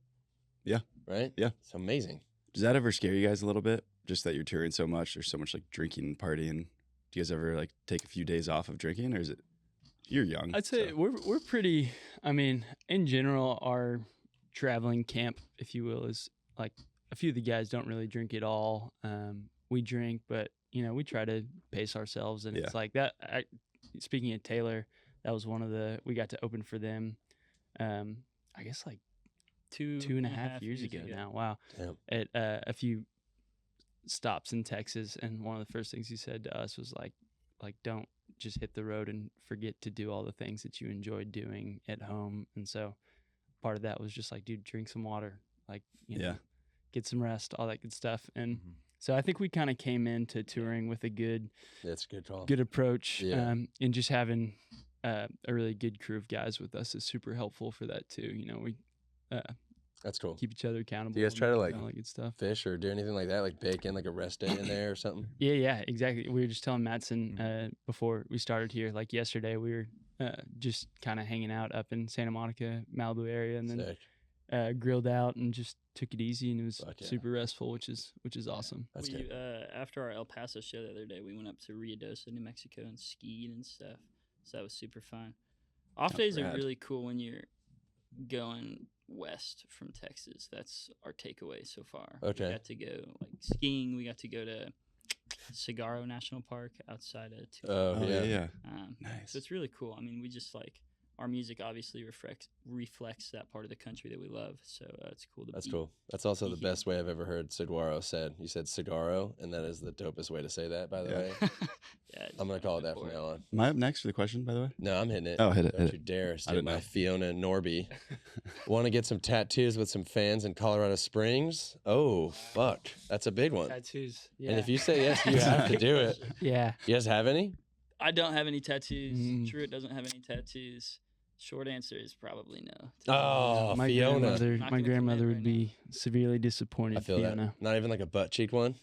Yeah. Right? Yeah. It's amazing. Does that ever scare you guys a little bit? Just that you're touring so much, there's so much like drinking and partying. Do you guys ever like take a few days off of drinking, or is it? You're young. I'd say so- we're pretty. I mean, in general, our traveling camp, if you will, is like a few of the guys don't really drink at all. We drink, but we try to pace ourselves, and it's Yeah. like that. Speaking of Taylor, that was one of we got to open for them. I guess like two and a half years ago now. Wow. Damn. At a few stops in Texas, and one of the first things he said to us was like don't just hit the road and forget to do all the things that you enjoyed doing at home. And so part of that was just like, dude, drink some water, like Yeah. get some rest, all that good stuff. And so I think we kind of came into touring with a good That's a good call. approach. Yeah. And just having a really good crew of guys with us is super helpful for that too. We That's cool. keep each other accountable. Do you guys and try to, like, all that good stuff? Fish or do anything like that? Like bake in like a rest day in there or something? Yeah, exactly. We were just telling Mattson before we started here, like yesterday, we were just kind of hanging out up in Santa Monica, Malibu area, and then Sick. grilled out and just took it easy, and it was Fuck yeah. super restful, which is awesome. That's we, good. After our El Paso show the other day, we went up to Ruidoso, New Mexico, and skied and stuff. So that was super fun. Off days are rad. really cool when you're going west from Texas. That's our takeaway so far. Okay. We got to go like skiing. We got to go to Saguaro National Park outside of. Oh, yeah. yeah. So it's really cool. I mean, we just like our music obviously reflects that part of the country that we love. So it's cool to. That's be, cool. That's also the be best way I've ever heard saguaro said. You said saguaro, and that is the dopest way to say that, by the Yeah. way. Yeah, I'm going to call it that for from now on. Am I up next for the question, by the way? No, I'm hitting it. Oh, hit it, Don't hit you it. dare I steal didn't my know. Fiona Norby. Want to get some tattoos with some fans in Colorado Springs? Oh, fuck. That's a big one. Tattoos. Yeah. And if you say yes, you have to do it. yeah. You guys have any? I don't have any tattoos. Mm. Truett doesn't have any tattoos. Short answer is probably no. Oh, my Fiona. grandmother, Not my gonna grandmother commit would right be severely disappointed. I feel Fiona. that. Not even like a butt cheek one.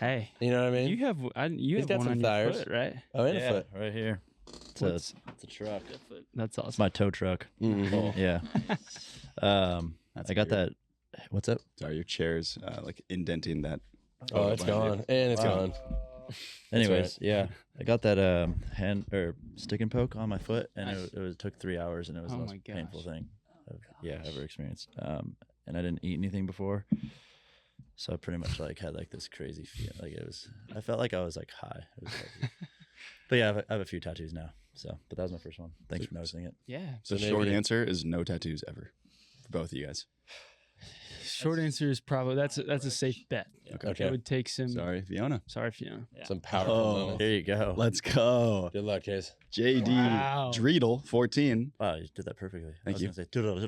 Hey, You know what I mean? you have He's have got one some on your thighs. foot, right? Oh, and a Yeah, foot. right here. It's What's- a truck. Definitely. That's It's awesome. my tow truck. Mhm. Yeah. That's I got weird. that. What's up? Sorry, your chair's like indenting that. Oh, it's behind you. gone. And it's Wow. gone. Anyways, yeah, I got that hand or stick and poke on my foot, and it took 3 hours, and it was Oh the my most painful gosh. thing I've ever experienced. And I didn't eat anything before, so I pretty much like had like this crazy feel. Like I felt like I was like high. It was crazy. But yeah, I have a few tattoos now. So, but that was my first one. Thanks for noticing it. Yeah. So So short maybe- answer is no tattoos ever for both of you guys. Short answer is probably that's a safe bet. Okay. It would take some. Sorry, Fiona. Sorry, Fiona. Yeah. Some powerful Oh. moments. Here you go. Let's go. Good luck, Case. JD Wow. Dreidel, 14. Wow, you did that perfectly. Thank I was you.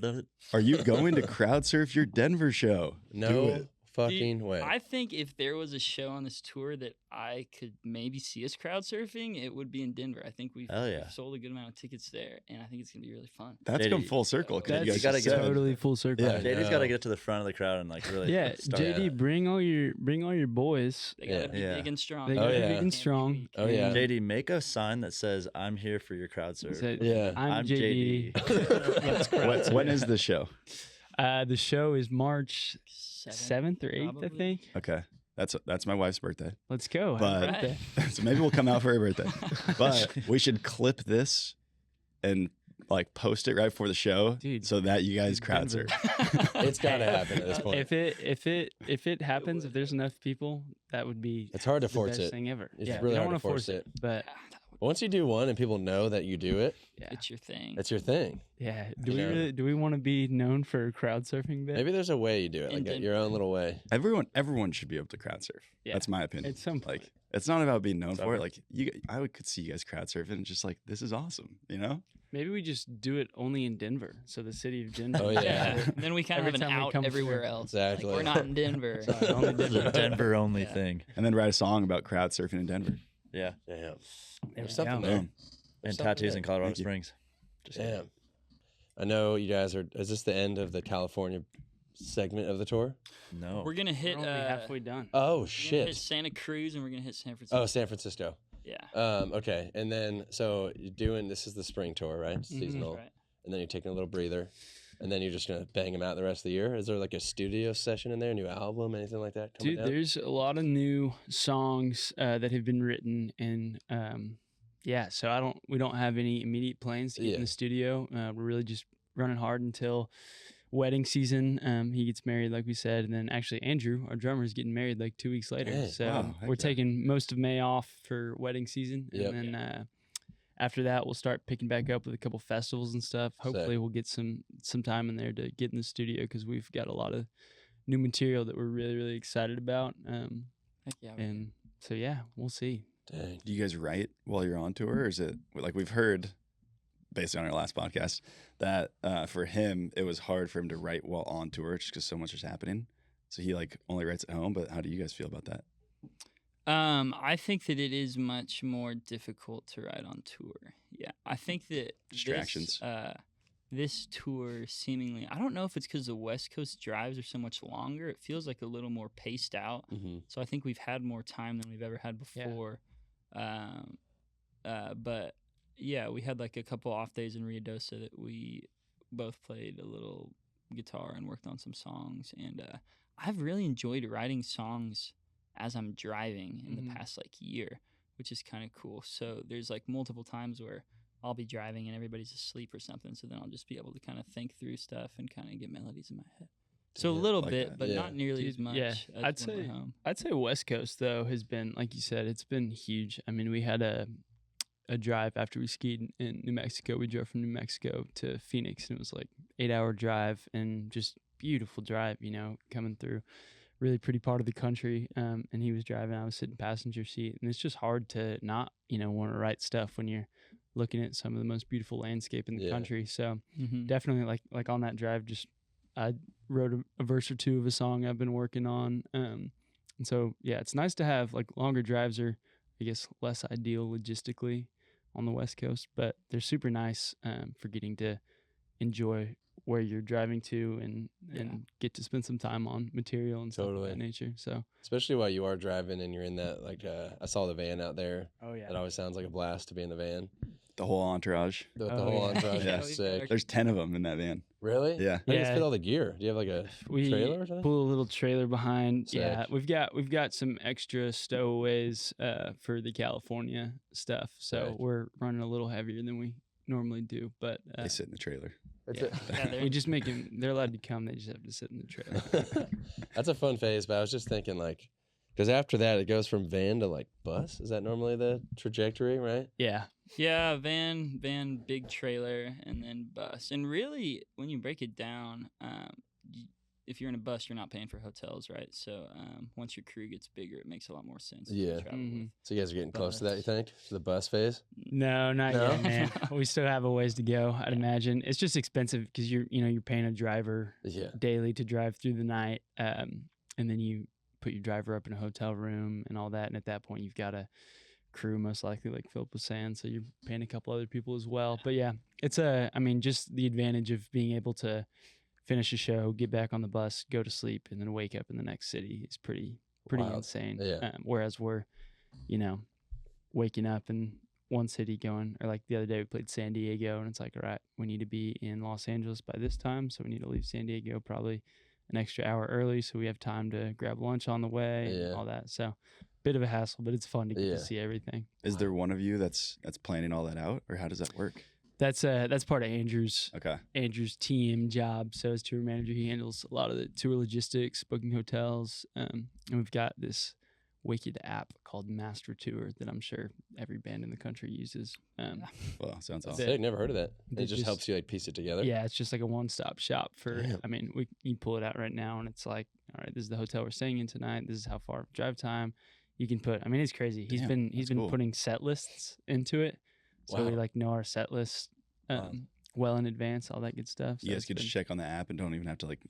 gonna say, Are you going to crowd surf your Denver show? Do No it. fucking way. I think if there was a show on this tour that I could maybe see us crowd surfing, it would be in Denver. I think we've sold a good amount of tickets there, and I think it's gonna be really fun. That's JD, come full circle. 'Cause That's you guys gotta just get said- totally full circle. Yeah. JD's got to get to the front of the crowd and like really. Yeah, start JD, bring all your boys. They gotta Yeah. be Yeah. big and strong. They Oh, gotta be yeah. big and strong. Oh, yeah. JD, make a sign that says "I'm here for your crowd surf." Say, Yeah. I'm JD. Let's crowd When is the show? The show is March 7th or 8th, I probably. think. Okay. That's my wife's birthday. Let's go. But- Happy birthday. So maybe we'll come out for her birthday. But we should clip this and like post it right before the show, Dude, so that you guys crowd Denver. surf. It's got to happen at this point. If it happens, if there's enough people, that would be It's hard to the force best it. thing ever. It's yeah, really we don't hard to wanna force it. But Once you do one and people know that you do it, yeah, It's your thing. it's your thing. yeah. You know. Do we want to be known for crowd surfing? Bit? Maybe there's a way you do it, In like at your own little way. Everyone should be able to crowd surf. Yeah. That's my opinion. At some point. Like it's not about being known for over. it. Like could see you guys crowd surfing and just like this is awesome, you know? Maybe we just do it only in Denver, so the city of Denver. Oh, yeah. Then we kind of Every have an time we out come everywhere through. else. Exactly. Like, we're not in Denver. Sorry, only This is a Denver. Denver only Yeah. thing. And then write a song about crowd surfing in Denver. Yeah, Damn. There There's you something go. there. Boom. There's and something tattoos there. in Colorado Thank you. Springs. Just kidding. Damn. I know you guys are. Is this the end of the California segment of the tour? No, We're gonna We're hit. only halfway done. Oh We're gonna hit shit. Santa Cruz and we're gonna hit San Francisco. Oh, San Francisco. Yeah. Okay. And then so you're doing this is the spring tour, right? Mhm. Seasonal. That's right. And then you're taking a little breather. And then you're just gonna bang them out the rest of the year. Is there like a studio session in there, new album, anything like that? coming Dude, down? there's a lot of new songs that have been written, and yeah. So we don't have any immediate plans to get Yeah. in the studio. We're really just running hard until wedding season. He gets married, like we said, and then actually Andrew, our drummer, is getting married like 2 weeks later. Dang, So wow, heck we're yeah. taking most of May off for wedding season, Yep. and then after that we'll start picking back up with a couple festivals and stuff. Hopefully we'll get some time in there to get in the studio because we've got a lot of new material that we're really really excited about. Heck yeah. And so yeah, we'll see. Dang. Do you guys write while you're on tour, or is it like we've heard, based on our last podcast, that for him it was hard for him to write while on tour just because so much is happening. So he like only writes at home. But how do you guys feel about that? I think that it is much more difficult to ride on tour. Yeah, I think that Distractions. This tour seemingly, I don't know if it's because the West Coast drives are so much longer. It feels like a little more paced out. Mm-hmm. So I think we've had more time than we've ever had before. But yeah, we had like a couple off days in Ruidoso that we both played a little guitar and worked on some songs. And I've really enjoyed writing songs as I'm driving in the past like year, which is kind of cool. So there's like multiple times where I'll be driving and everybody's asleep or something. So then I'll just be able to kind of think through stuff and kind of get melodies in my head. So a Yeah, little like bit, that. but Yeah. not nearly Dude, as much. yeah, as I'd when we're say- home. I'd say West Coast though has been, like you said, it's been huge. I mean, we had a drive after we skied in New Mexico. We drove from New Mexico to Phoenix, and it was like 8-hour drive and just beautiful drive. You know, coming through really pretty part of the country. And he was driving, I was sitting passenger seat, and it's just hard to not want to write stuff when you're looking at some of the most beautiful landscape in the Yeah. country. So Mhm. definitely like on that drive, just I wrote a verse or two of a song I've been working on. And so yeah, it's nice to have like longer drives are, I guess, less ideal logistically on the West Coast, but they're super nice for getting to enjoy where you're driving to and get to spend some time on material and stuff of Totally. that nature. So Especially while you are driving and you're in that, like, I saw the van out there. oh yeah, It always sounds like a blast to be in the van. The whole entourage. The Oh, whole yeah. entourage Yeah. is sick. There's 10 of them in that van. Really? Yeah. How do you Yeah. fit all the gear? Do you have like a we trailer or something? pull a little trailer behind. Yeah, Sick. we've got some extra stowaways for the California stuff, so Sick. we're running a little heavier than we normally do. But They sit in the trailer. It's yeah. Yeah, they're- we just make them. They're allowed to come. They just have to sit in the trailer. That's a fun phase, but I was just thinking, like, because after that, it goes from van to like bus. Is that normally the trajectory, right? Yeah, Yeah, van, big trailer, and then bus. And really, when you break it down, if you're in a bus, you're not paying for hotels, right? So once your crew gets bigger, it makes a lot more sense. Yeah. To travel with. So you guys are getting close to that, you Bus. think? To the bus phase? No, not No? yet, man. We still have a ways to go. I'd imagine it's just expensive because you're paying a driver Yeah. daily to drive through the night, and then you put your driver up in a hotel room and all that. And at that point, you've got a crew, most likely, like Philip was saying. So you're paying a couple other people as well. But yeah, it's just the advantage of being able to finish a show, get back on the bus, go to sleep, and then wake up in the next city is pretty Wild. insane. Yeah. Whereas we're, waking up in one city going, or like the other day we played San Diego, and it's like, all right, we need to be in Los Angeles by this time, so we need to leave San Diego probably an extra hour early so we have time to grab lunch on the way and all that. So bit of a hassle, but it's fun to get to see everything. Is there one of you that's planning all that out, or how does that work? That's part of Andrew's Okay. TM job. So as tour manager, he handles a lot of the tour logistics, booking hotels, and we've got this wicked app called Master Tour that I'm sure every band in the country uses. Well, sounds That's awesome. sick. Never heard of that. They It just helps you like piece it together. Yeah, it's just like a one-stop shop for. Damn. I mean, you pull it out right now, and it's like, all right, this is the hotel we're staying in tonight. This is how far drive time. You can put. I mean, it's crazy. He's Damn, been cool. putting set lists into it, so we Wow. like know our set list well in advance, all that good stuff. So You guys it's could just been- check on the app and don't even have to like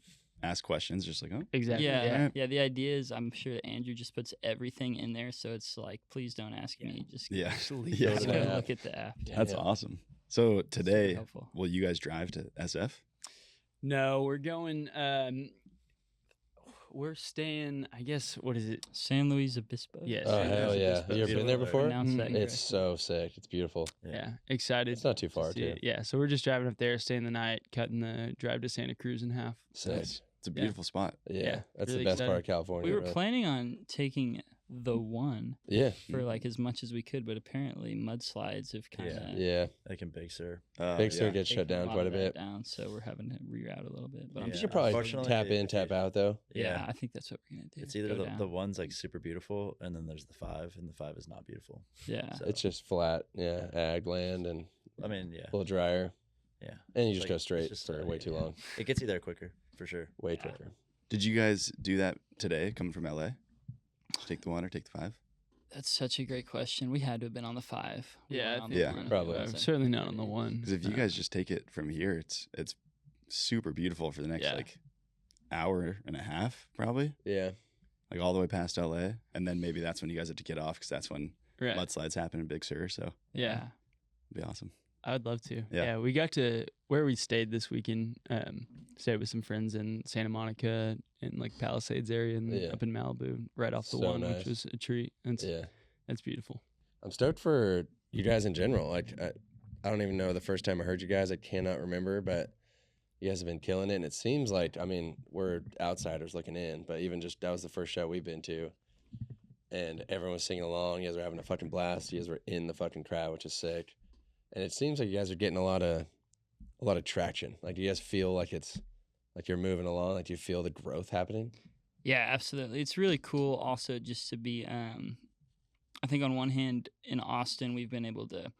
ask questions. Just like, oh, Exactly. Yeah, yeah. The idea is, I'm sure that Andrew just puts everything in there, so it's like, please don't ask me. Just yeah, Just leave yeah. it just at go that. look at the app. That's Yeah. awesome. So today, helpful. will you guys drive to SF? No, we're going. We're staying. I guess what is it? San Luis Obispo. Yes. Oh, San hell Luis yeah. Obispo. You ever been there before? Pronounce that Mhm. It's correctly. so sick. It's beautiful. Yeah, excited. It's not too to far, see too. it. Yeah, so we're just driving up there, staying the night, cutting the drive to Santa Cruz in half. Sick. Nice. It's a beautiful spot. Yeah. That's really the best part excited. of California. We were really. planning on taking the one Yeah. for like as much as we could, but apparently mudslides have kind of Yeah. Like in Big Sur. Big Sur gets shut down quite a bit. down, so we're having to reroute a little bit. But I'm You Yeah. should probably Unfortunately, tap in, tap out, though. yeah, I think that's what we're gonna do. It's either Go the down. one's like super beautiful, and then there's the 5, and the 5 is not beautiful. Yeah. So, It's just flat. Yeah. Ag land and I mean, yeah, a little drier. yeah. And you It's just like- go it's straight just, for way too yeah. long. It gets you there quicker, for sure. Way quicker. Did you guys do that today, coming from LA? Take the 1 or take the 5? That's such a great question. We had to have been on the 5. We Yeah, weren't I on think the Yeah, one. probably. It wasn't. Certainly not on the one. Because if you guys just take it from here, it's super beautiful for the next Yeah. like hour and a half, probably, Yeah. like all the way past LA, and then maybe that's when you guys have to get off because that's when Right. mudslides happen in Big Sur. So Yeah, it'd be awesome. I would love to. Yeah. Yeah, we got to where we stayed this weekend. Stayed with some friends in Santa Monica and like Palisades area and Yeah. up in Malibu, right off the So one, nice. which was a treat. And Yeah. that's beautiful. I'm stoked for you guys in general. Like, I don't even know the first time I heard you guys. I cannot remember, but you guys have been killing it. And it seems like, I mean, we're outsiders looking in, but even just that was the first show we've been to. And everyone was singing along. You guys were having a fucking blast. You guys were in the fucking crowd, which is sick. And it seems like you guys are getting a lot of traction. Like, do you guys feel like it's like you're moving along? Like, do you feel the growth happening? Yeah, absolutely. It's really cool also just to be I think on one hand in Austin we've been able to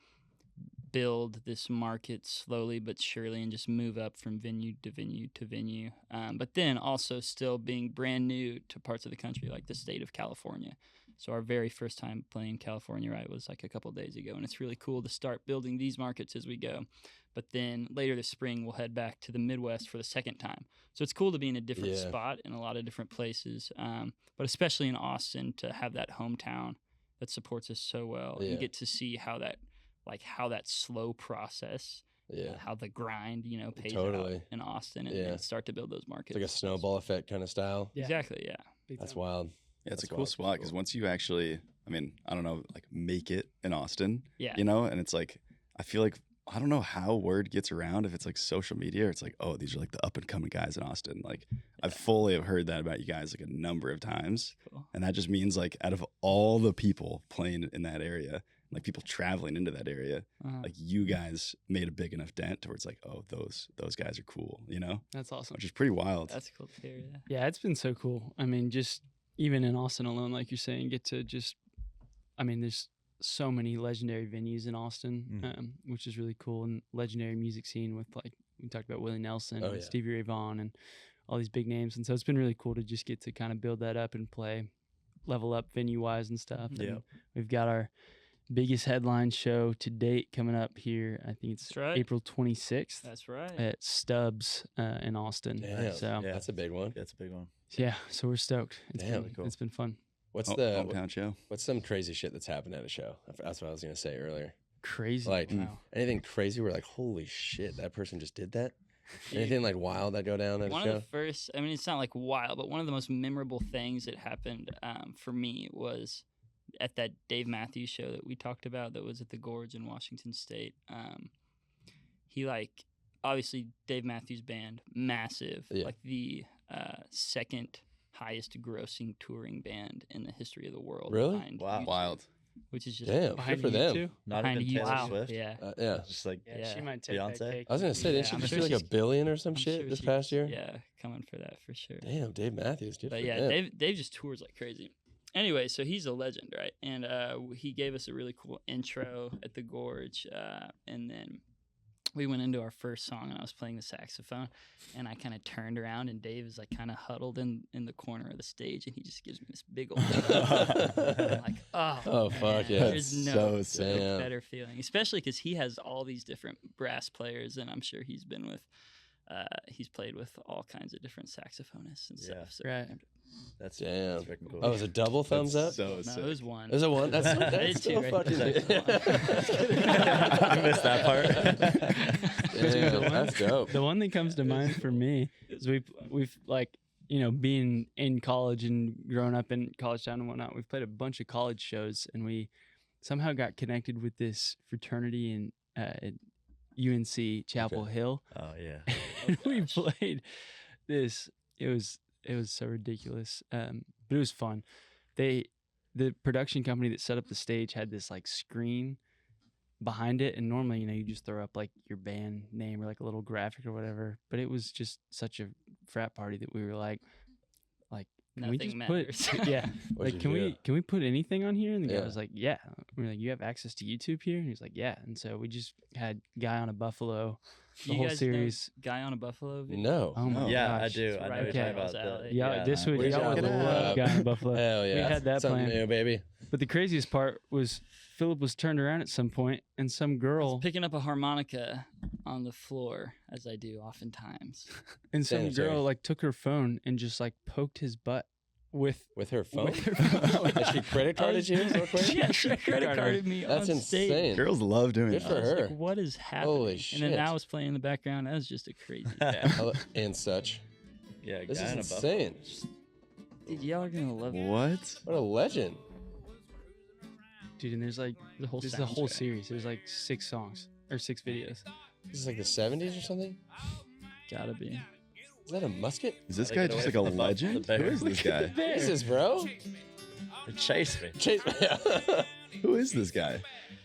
build this market slowly but surely and just move up from venue to venue to venue. But then also still being brand new to parts of the country like the state of California. So our very first time playing California, right, was like a couple of days ago. And it's really cool to start building these markets as we go. But then later this spring, we'll head back to the Midwest for the second time. So it's cool to be in a different Yeah. spot in a lot of different places, but especially in Austin to have that hometown that supports us so well Yeah. and get to see how that slow process, Yeah. how the grind, pays Totally. out in Austin and, Yeah. and start to build those markets. It's like a snowball effect kind of style. Yeah. Exactly, yeah. That's wild. Yeah, it's That's a cool wild. spot because once you actually, I mean, I don't know, like make it in Austin, Yeah. and it's like, I feel like, I don't know how word gets around if it's like social media or it's like, oh, these are like the up and coming guys in Austin. Like I fully have heard that about you guys like a number of times. Cool. And that just means like out of all the people playing in that area, like people traveling into that area, Uh-huh. like you guys made a big enough dent towards like, oh, those guys are cool, That's awesome. which is pretty wild. That's cool to hear, yeah. Yeah, it's been so cool. I mean, just even in Austin alone, like you're saying, there's so many legendary venues in Austin, which is really cool, and legendary music scene with like we talked about Willie Nelson Oh, and yeah. Stevie Ray Vaughan and all these big names. And so it's been really cool to just get to kind of build that up and level up venue wise and stuff. Yeah. And we've got our biggest headline show to date coming up here. I think it's That's right. April 26th That's right. at Stubbs in Austin. Damn. So Yeah. That's a big one. That's a big one. yeah, so we're stoked. Damn. It's been fun. What's Hometown show. what's some crazy shit that's happened at a show? That's what I was gonna say earlier. Crazy. Like wow. anything crazy? We're like, holy shit, that person just did that. Anything like wild that go down at a One show? of the first, I mean, it's not like wild, but one of the most memorable things that happened for me was at that Dave Matthews show that we talked about that was at the Gorge in Washington State. He obviously Dave Matthews Band, massive, Yeah. like the second highest grossing touring band in the history of the world. Really? behind Wow. U2, Wild. Which is just Damn, Behind good for you them. too? Not behind even a Taylor huge- Swift. Yeah. Yeah. Just like Yeah, Yeah. she might take Beyonce? that cake. I was gonna say, didn't she I'm just sure do like a she's- billion or some I'm shit sure this she's- past year? Yeah, coming for that for sure. Damn, Dave Matthews, dude. But for yeah, them. Dave just tours like crazy. Anyway, so he's a legend, right? And he gave us a really cool intro at the Gorge, and then we went into our first song, and I was playing the saxophone, and I kind of turned around, and Dave is like kind of huddled in the corner of the stage, and he just gives me this big old hug. I'm like, Oh, fuck man, yeah. there's That's no so sick. Damn. better feeling, especially because he has all these different brass players, and I'm sure he's been with. He's played with all kinds of different saxophonists and Yeah. stuff. So Right. That's Damn. freaking cool. Oh, it was a double thumbs up? That's so no, sick. it was one. There's a one. That's, I that's did still two, right? fucking I missed that part. Damn, that's dope. The one that comes to mind for me is we've like, you know, being in college and growing up in college town and whatnot, we've played a bunch of college shows, and we somehow got connected with this fraternity in at UNC Chapel Hill. Oh yeah. And we played this. It was so ridiculous, but it was fun. The production company that set up the stage had this like screen behind it, and normally, you know, you just throw up like your band name or like a little graphic or whatever, but it was just such a frat party that we were like can we Nothing just matters. put yeah What'd like you can we put anything on here? And the guy Yeah. was like, yeah. We were like, you have access to YouTube here? And he was like, yeah. And so we just had Guy on a Buffalo, the You whole guys series. know Guy on a Buffalo video? No. Oh my Yeah, I gosh. do. It's I know right what up you're talking Kyle's about. alley. Yeah, this would We y'all gotta would look love up. Guy on Buffalo. Hell yeah. We had that Something plan. new, baby. But the craziest part was Philip was turned around at some point, and some girl Picking up a harmonica on the floor, as I do oftentimes. and some Sanitary. girl like took her phone and just like poked his butt with With her phone? with her phone. Has she credit carded you real quick? Yeah, she credit carded me That's on stage. insane. Girls love doing Good that. for I was her. like, what is happening? Holy And shit. then I was playing in the background. That was just a crazy. And such. Yeah, This Guy is on a Buffalo. insane. Dude, y'all are gonna love it. What? What a legend. Dude, and there's like The whole this is a whole soundtrack. series. There's like 6 songs or 6 videos. This is like the 70s or something? Gotta be. Is that a musket? Is this Gotta guy get just away like a from the buff- legend? the Who bear. is this guy? What is this, bro? It chased me. Chase. Who is this guy?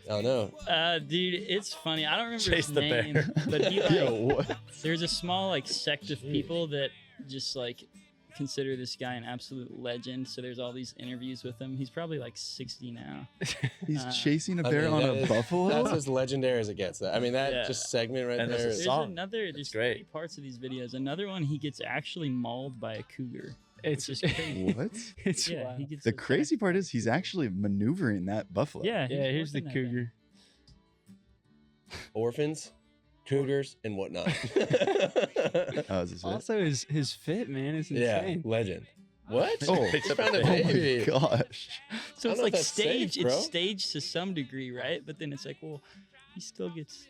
Oh, no. Dude, it's funny. I don't remember Chase his the bear. name, but he like, Yo, what? there's a small like sect of people that just like consider this guy an absolute legend. So there's all these interviews with him. He's probably like 60 now. He's Uh, chasing a I bear mean, on that a is- buffalo? That's as legendary as it gets. I mean, that Yeah. just segment right And there. there's is- a There's song. another. That's There's great. 3 parts of these videos. Another one, he gets actually mauled by a cougar. It's Which is crazy. What? it's Yeah, wild. he gets The attacked crazy part by a is he's actually maneuvering that buffalo. Yeah, Yeah, here's the working that thing. cougar. Orphans, cougars, and whatnot. Oh, is this it? Also, his fit, man, is yeah, insane. legend. What? Oh, He found a oh my baby. gosh. So I don't it's know like if that's safe, staged. bro. It's staged to some degree, right? But then it's like, well, he still gets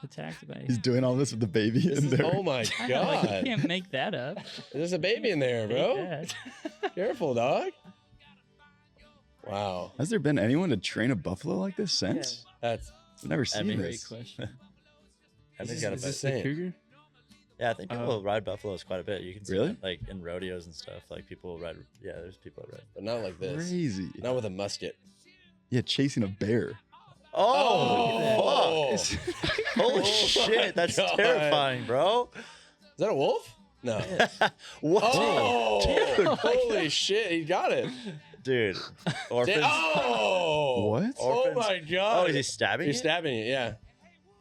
attacked by. He's doing all this with the baby This in is- there. oh my I know, like, you god. can't make that up. There's a baby in there, bro. Take that. Careful, dog. Wow. Has there been anyone to train a buffalo like this since? That's I've never seen mean, Great this. question. I This think is- got a is bit. this- The Insane. cougar? Yeah, I think people ride buffaloes quite a bit. You can see Really? it, like in rodeos and stuff. Like people ride. Yeah, there's people that ride. but not like this. Crazy. Not with a musket. Yeah, chasing a bear. Oh, fuck. Holy Oh shit, my that's God. terrifying, bro. Is that a wolf? No. What? Oh, Dude, holy shit, he got it. dude. Orphans. Oh, What? Oh Orphans. my god. Oh, is he stabbing He's you? stabbing you, yeah.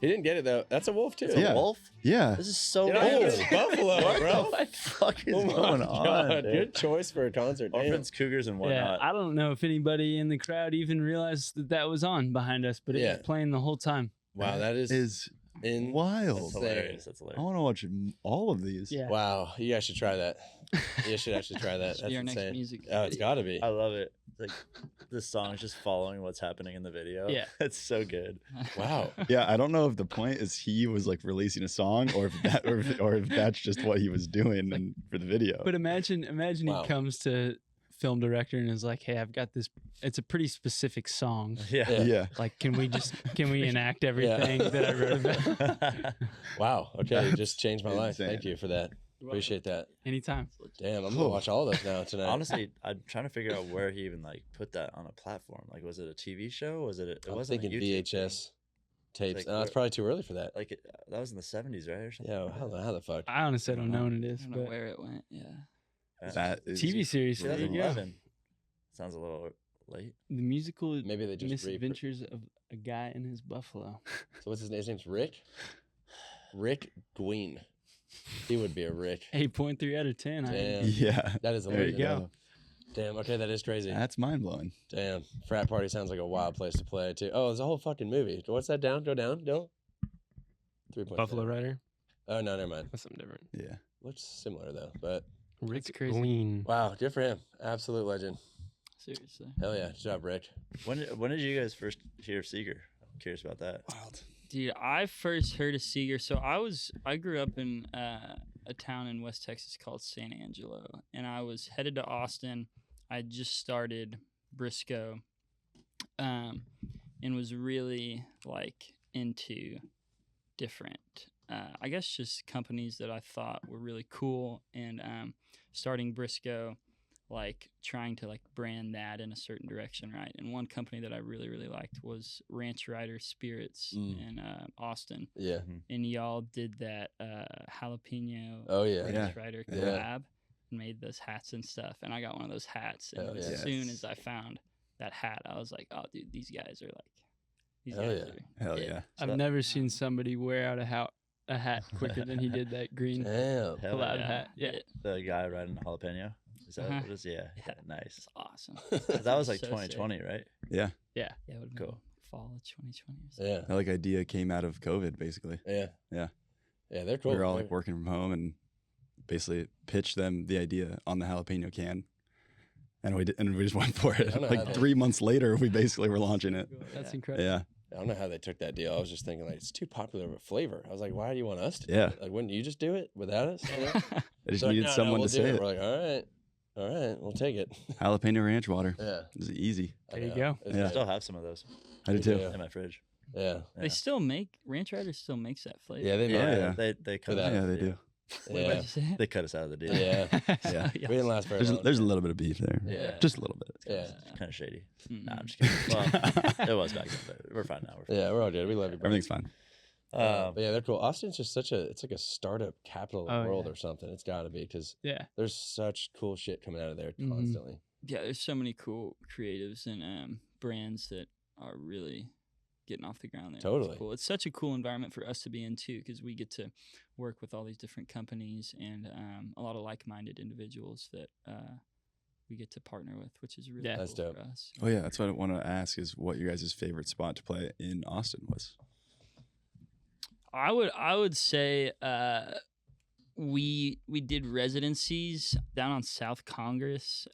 He didn't get it though. That's a wolf too. It's a Yeah. wolf. Yeah. This is so You old. know, it's buffalo, bro. What the fuck is Oh my going on? God, dude? good choice for a concert. Damn. Orphans, cougars, and Yeah, whatnot. I don't know if anybody in the crowd even realized that was on behind us, but it Yeah. was playing the whole time. Wow, that is wild. wild. That's hilarious. That's I hilarious. want to watch all of these. Yeah. Wow, you guys should try that. You should actually try that. Should That's be our next insane. music Oh, it's video. got to be. I love it. Like this song is just following what's happening in the video. Yeah. It's so good. Wow. Yeah, I don't know if the point is he was like releasing a song or if that or if that's just what he was doing and for the video. But imagine Wow. he comes to film director and is like, "Hey, I've got this. It's a pretty specific song. Yeah. yeah. Like, can we enact everything that I wrote about?" Wow. Okay, you just changed my life. insane. Thank you for that. Appreciate that. Anytime. Damn, I'm gonna watch all of those now tonight. Honestly, I'm trying to figure out where he even like put that on a platform. Like, was it a TV show? Was it? It I'm wasn't thinking a YouTube VHS tapes. Like, No, it's where- probably too early for that. Like that was in the 70s, right, or something? Yeah, how the fuck? I honestly don't know what it I is, don't know but where it went. Yeah. That is TV series. There you go. 2011. Sounds a little late. The musical Maybe they just misadventures of a guy and his buffalo. So what's his name? His name's Rick. Rick Gween. He would be a Rick. 8.3 out of 10. Damn. Yeah. That is a There you legend. go. Damn. Okay, that is crazy. That's mind blowing. Damn. Frat party sounds like a wild place to play too. Oh, there's a whole fucking movie. What's that down? Go down, Dylan. 3.7. Buffalo Rider. Oh no, never mind. That's something different. Yeah. Looks similar though. But Rick crazy. Green. wow, good for him. Absolute legend. Seriously. Hell yeah. Good job, Rick. When did you guys first hear of Seager? I'm curious about that. Wild. Dude, I first heard of Seager. So I grew up in a town in West Texas called San Angelo, and I was headed to Austin. I just started Briscoe, and was really like into different, I guess, just companies that I thought were really cool, and starting Briscoe, like trying to like brand that in a certain direction, right? And one company that I really liked was Ranch Rider Spirits in Austin, Yeah. and y'all did that jalapeno Oh yeah. Ranch Rider Yeah. collab and made those hats and stuff, and I got one of those hats, and Hell as yeah. soon as I found that hat, I was like, oh dude, these guys are like, these Hell guys yeah. are Hell it. yeah. I've never seen somebody wear out a hat quicker than he did that green Damn. Hell collab yeah. hat. Yeah. The guy riding the jalapeno. Is that Uh-huh. what it is? Yeah. Yeah. Nice. It's awesome. 'Cause that was like So sick. 2020, right? Yeah. Yeah. Yeah, it would have Cool. been fall of 2020 or something. Yeah. That like idea came out of COVID basically. Yeah. Yeah. Yeah, they're cool. We were all They're- like working from home and basically pitched them the idea on the jalapeno can. And we just went for I it. don't know how Like they- 3 months later, we basically were launching it. That's Yeah. incredible. Yeah. I don't know how they took that deal. I was just thinking like it's too popular of a flavor. I was like, why do you want us to? do Yeah. it? Like, wouldn't you just do it without us? You know? I just So, needed no, someone we'll to do say it. We're like, all right, we'll take it. Jalapeno ranch water. Yeah. It's easy. I There you know. go. It's Yeah. I like- still have some of those I do Me too. too. in my fridge. Yeah. They still make Ranch Rider still makes that flavor. Yeah, they Yeah, know. yeah. they cut For us that. out Yeah, of they the do. deal. What Yeah. did you say? They cut us out of the deal. Yeah. Yeah. We didn't last very long. There's a little bit of beef there. Yeah. Just a little bit. Yeah. It's kind of shady. Mm. Nah, I'm just kidding. Well, it was back then, but we're fine now. We're fine. Yeah, we're all good. We love you. bro. Everything's fine. But yeah, they're cool. Austin's just it's like a startup capital of the Oh, world yeah. or something. It's got to be because Yeah. there's such cool shit coming out of there Mhm. constantly. Yeah, there's so many cool creatives and brands that are really getting off the ground there. Totally. It's cool. It's such a cool environment for us to be in too, because we get to work with all these different companies and a lot of like-minded individuals that we get to partner with, which is really Yeah. cool That's dope. for us. Oh yeah, that's what I want to ask is what your guys' favorite spot to play in Austin was. I would say we did residencies down on South Congress.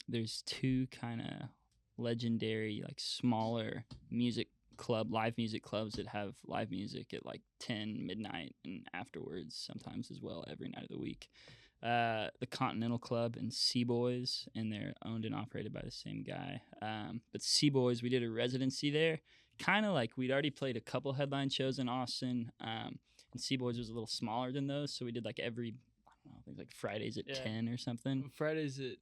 There's two kind of legendary like smaller live music clubs that have live music at like 10 midnight and afterwards sometimes as well every night of the week. The Continental Club and Sea Boys, and they're owned and operated by the same guy. But Sea Boys, we did a residency there. Kind of like we'd already played a couple headline shows in Austin, and Sea Boys was a little smaller than those, so we did like every, I don't know, I think like Fridays at Yeah. 10 or something. Fridays at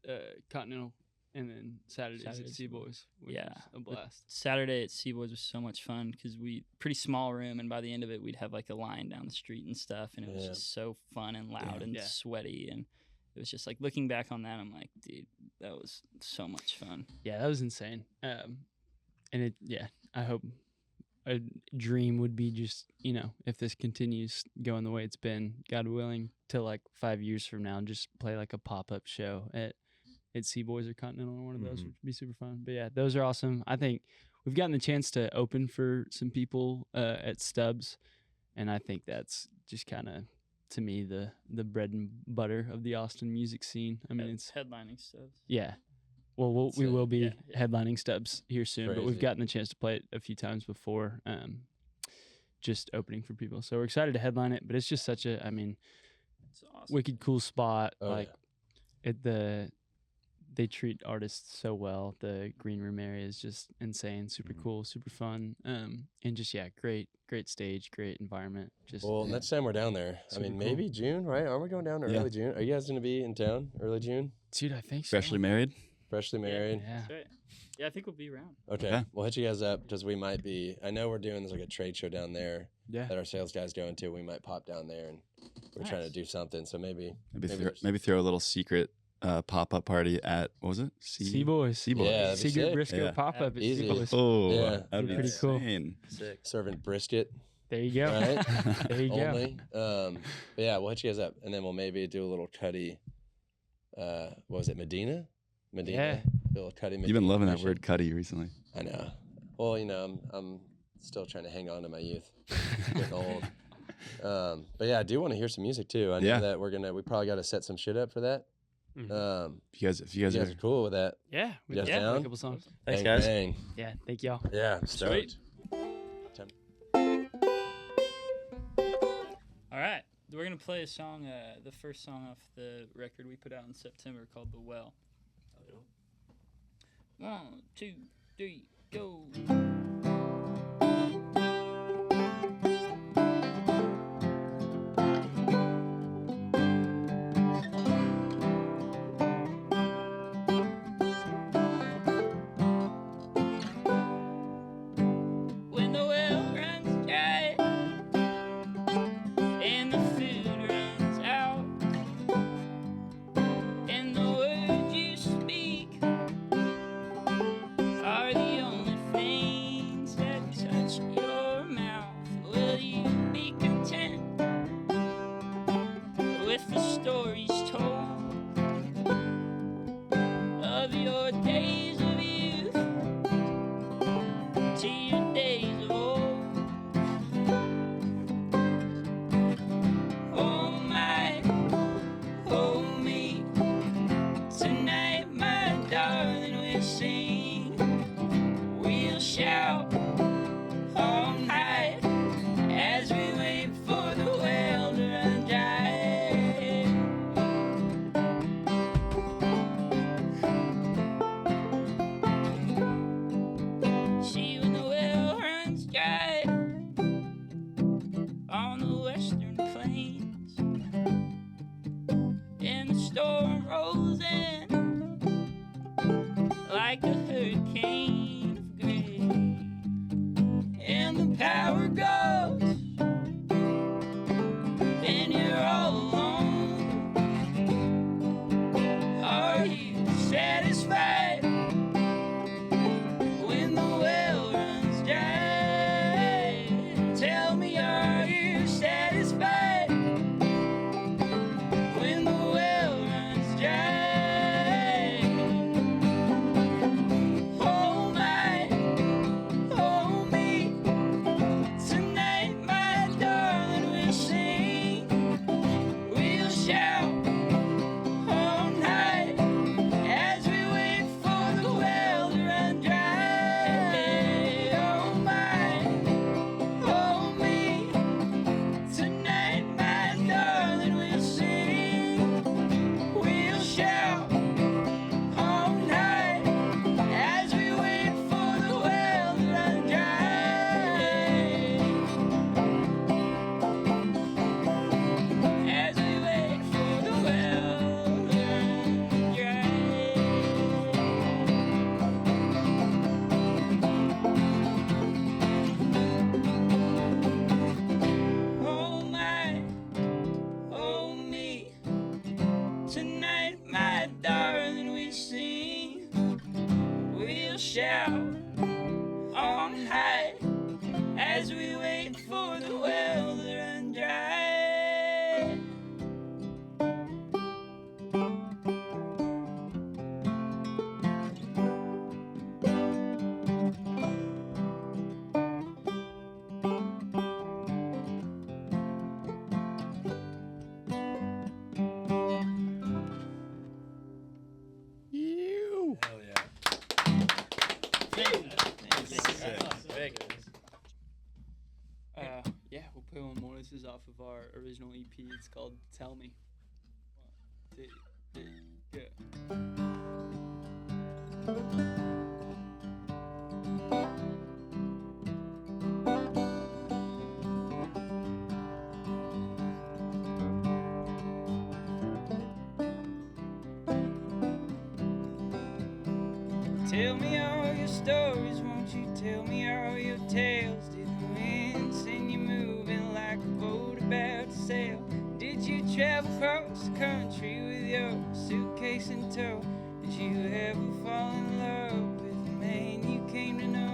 Continental, and then Saturdays at Saturdays. Sea Boys. Which Yeah. was a blast. Saturday at Sea Boys was so much fun because pretty small room, and by the end of it, we'd have like a line down the street and stuff, and it was Yeah. just so fun and loud and Yeah. sweaty, and it was just like looking back on that, I'm like, dude, that was so much fun. Yeah, that was insane. And I hope a dream would be just, if this continues going the way it's been, God willing, to like 5 years from now, just play like a pop-up show at Seaboys or Continental or one of those, which would be super fun. But yeah, those are awesome. I think we've gotten the chance to open for some people at Stubbs, and I think that's just kind of, to me, the bread and butter of the Austin music scene. I mean, it's headlining stuff. Yeah. Well, we will be headlining Stubbs here soon, but we've Crazy. gotten the chance to play it a few times before, just opening for people. So we're excited to headline it, but it's just such a, It's awesome. wicked cool spot. Oh, They treat artists so well. The green room area is just insane, super cool, super fun, and just great stage, great environment. Just Well, next time we're down there, Super cool. maybe June, right? Aren't we going down Yeah. early June? Are you guys going to be in town early June? dude, I think so. Freshly married. Freshly married? Yeah. That's right. Yeah, I think we'll be around. Okay. Yeah. We'll hit you guys up because we might be. I know we're doing like a trade show down there Yeah. that our sales guys going to. We might pop down there and we're trying to Nice. do something. So maybe Maybe throw a little secret pop-up party at, what was it? Seaboys. Seaboys. Yeah, that'd be Seager sick. Briscoe Yeah. pop up at Easy. Seaboys. Oh, Yeah. that'd be Pretty cool. insane. Sick. serving brisket. There you go. Right? There you go. Only. But yeah, we'll hit you guys up, and then we'll maybe do a little Cuddy. What was it? Medina. Yeah. Do a little Cuddy. You've been loving that Medina word "cuddy" recently. I know. Well, I'm still trying to hang on to my youth. Getting old. But yeah, I do want to hear some music too. I know Yeah. that we probably got to set some shit up for that. Mhm. If you guys You guys are are cool with that. Yeah. We You guys got down? a couple songs. Thanks, Bang, guys. bang. Yeah. Thank y'all. Yeah, stoked. All right. We're going to play a song, the first song off the record we put out in September called The Well. 1, 2, 3, go. When the well runs dry and the food runs out, and the words you speak are the only things that touch your mouth, will you be content with the stories told of your days of youth to your days of old? Oh my, oh me, tonight my darling we'll sing, we'll shout all night as we wait for the well to run dry. See when the well runs dry on the western plains, and the storm rolls in like a hurricane of grain, and the power goes, and you're all alone. Are you satisfied when the well runs dry? Tell me, are you satisfied when the well runs dry? Oh my, oh me, tonight my darling we'll sing, we'll shout all night as we wait for the well to run dry. Oh my, oh me, tonight my darling we'll sing, we'll shout all night as we wait for the well to run dry. As we wait for the well to run dry. Oh my, oh me, tonight my darling we sing, we'll shout on high play one more. This is off of our original EP. It's called Tell Me. 1, 2, 3, go. Tell me all your stories, won't you tell me all your tales? Did the wind send you moving like a boat about to sail? Did you travel across the country with your suitcase in tow? Did you ever fall in love with the man you came to know?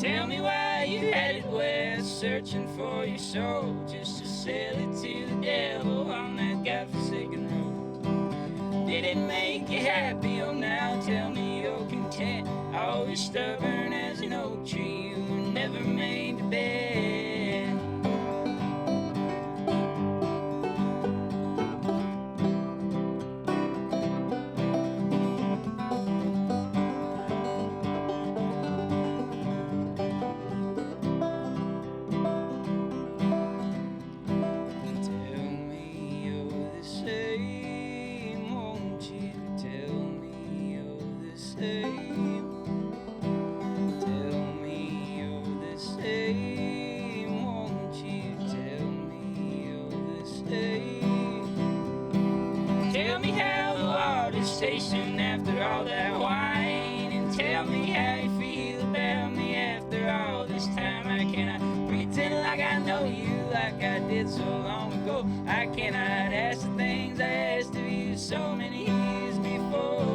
Tell me why you headed west, searching for your soul, just to sell it to the devil on that godforsaken road. Did it make you happy? Oh, now tell me you're content. Always stubborn as an oak tree, you were never made to bend. Tell me how the water's tasting after all that wine, and tell me how you feel about me after all this time. I cannot pretend like I know you like I did so long ago. I cannot ask the things I asked of you so many years before.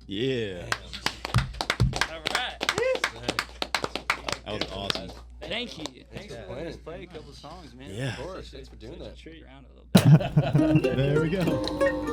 Yeah. All right. That was awesome. Thank you. Thanks for letting us playing. play a couple songs, man. Yeah. Of course. Thanks for doing that. Around a little bit. There we go.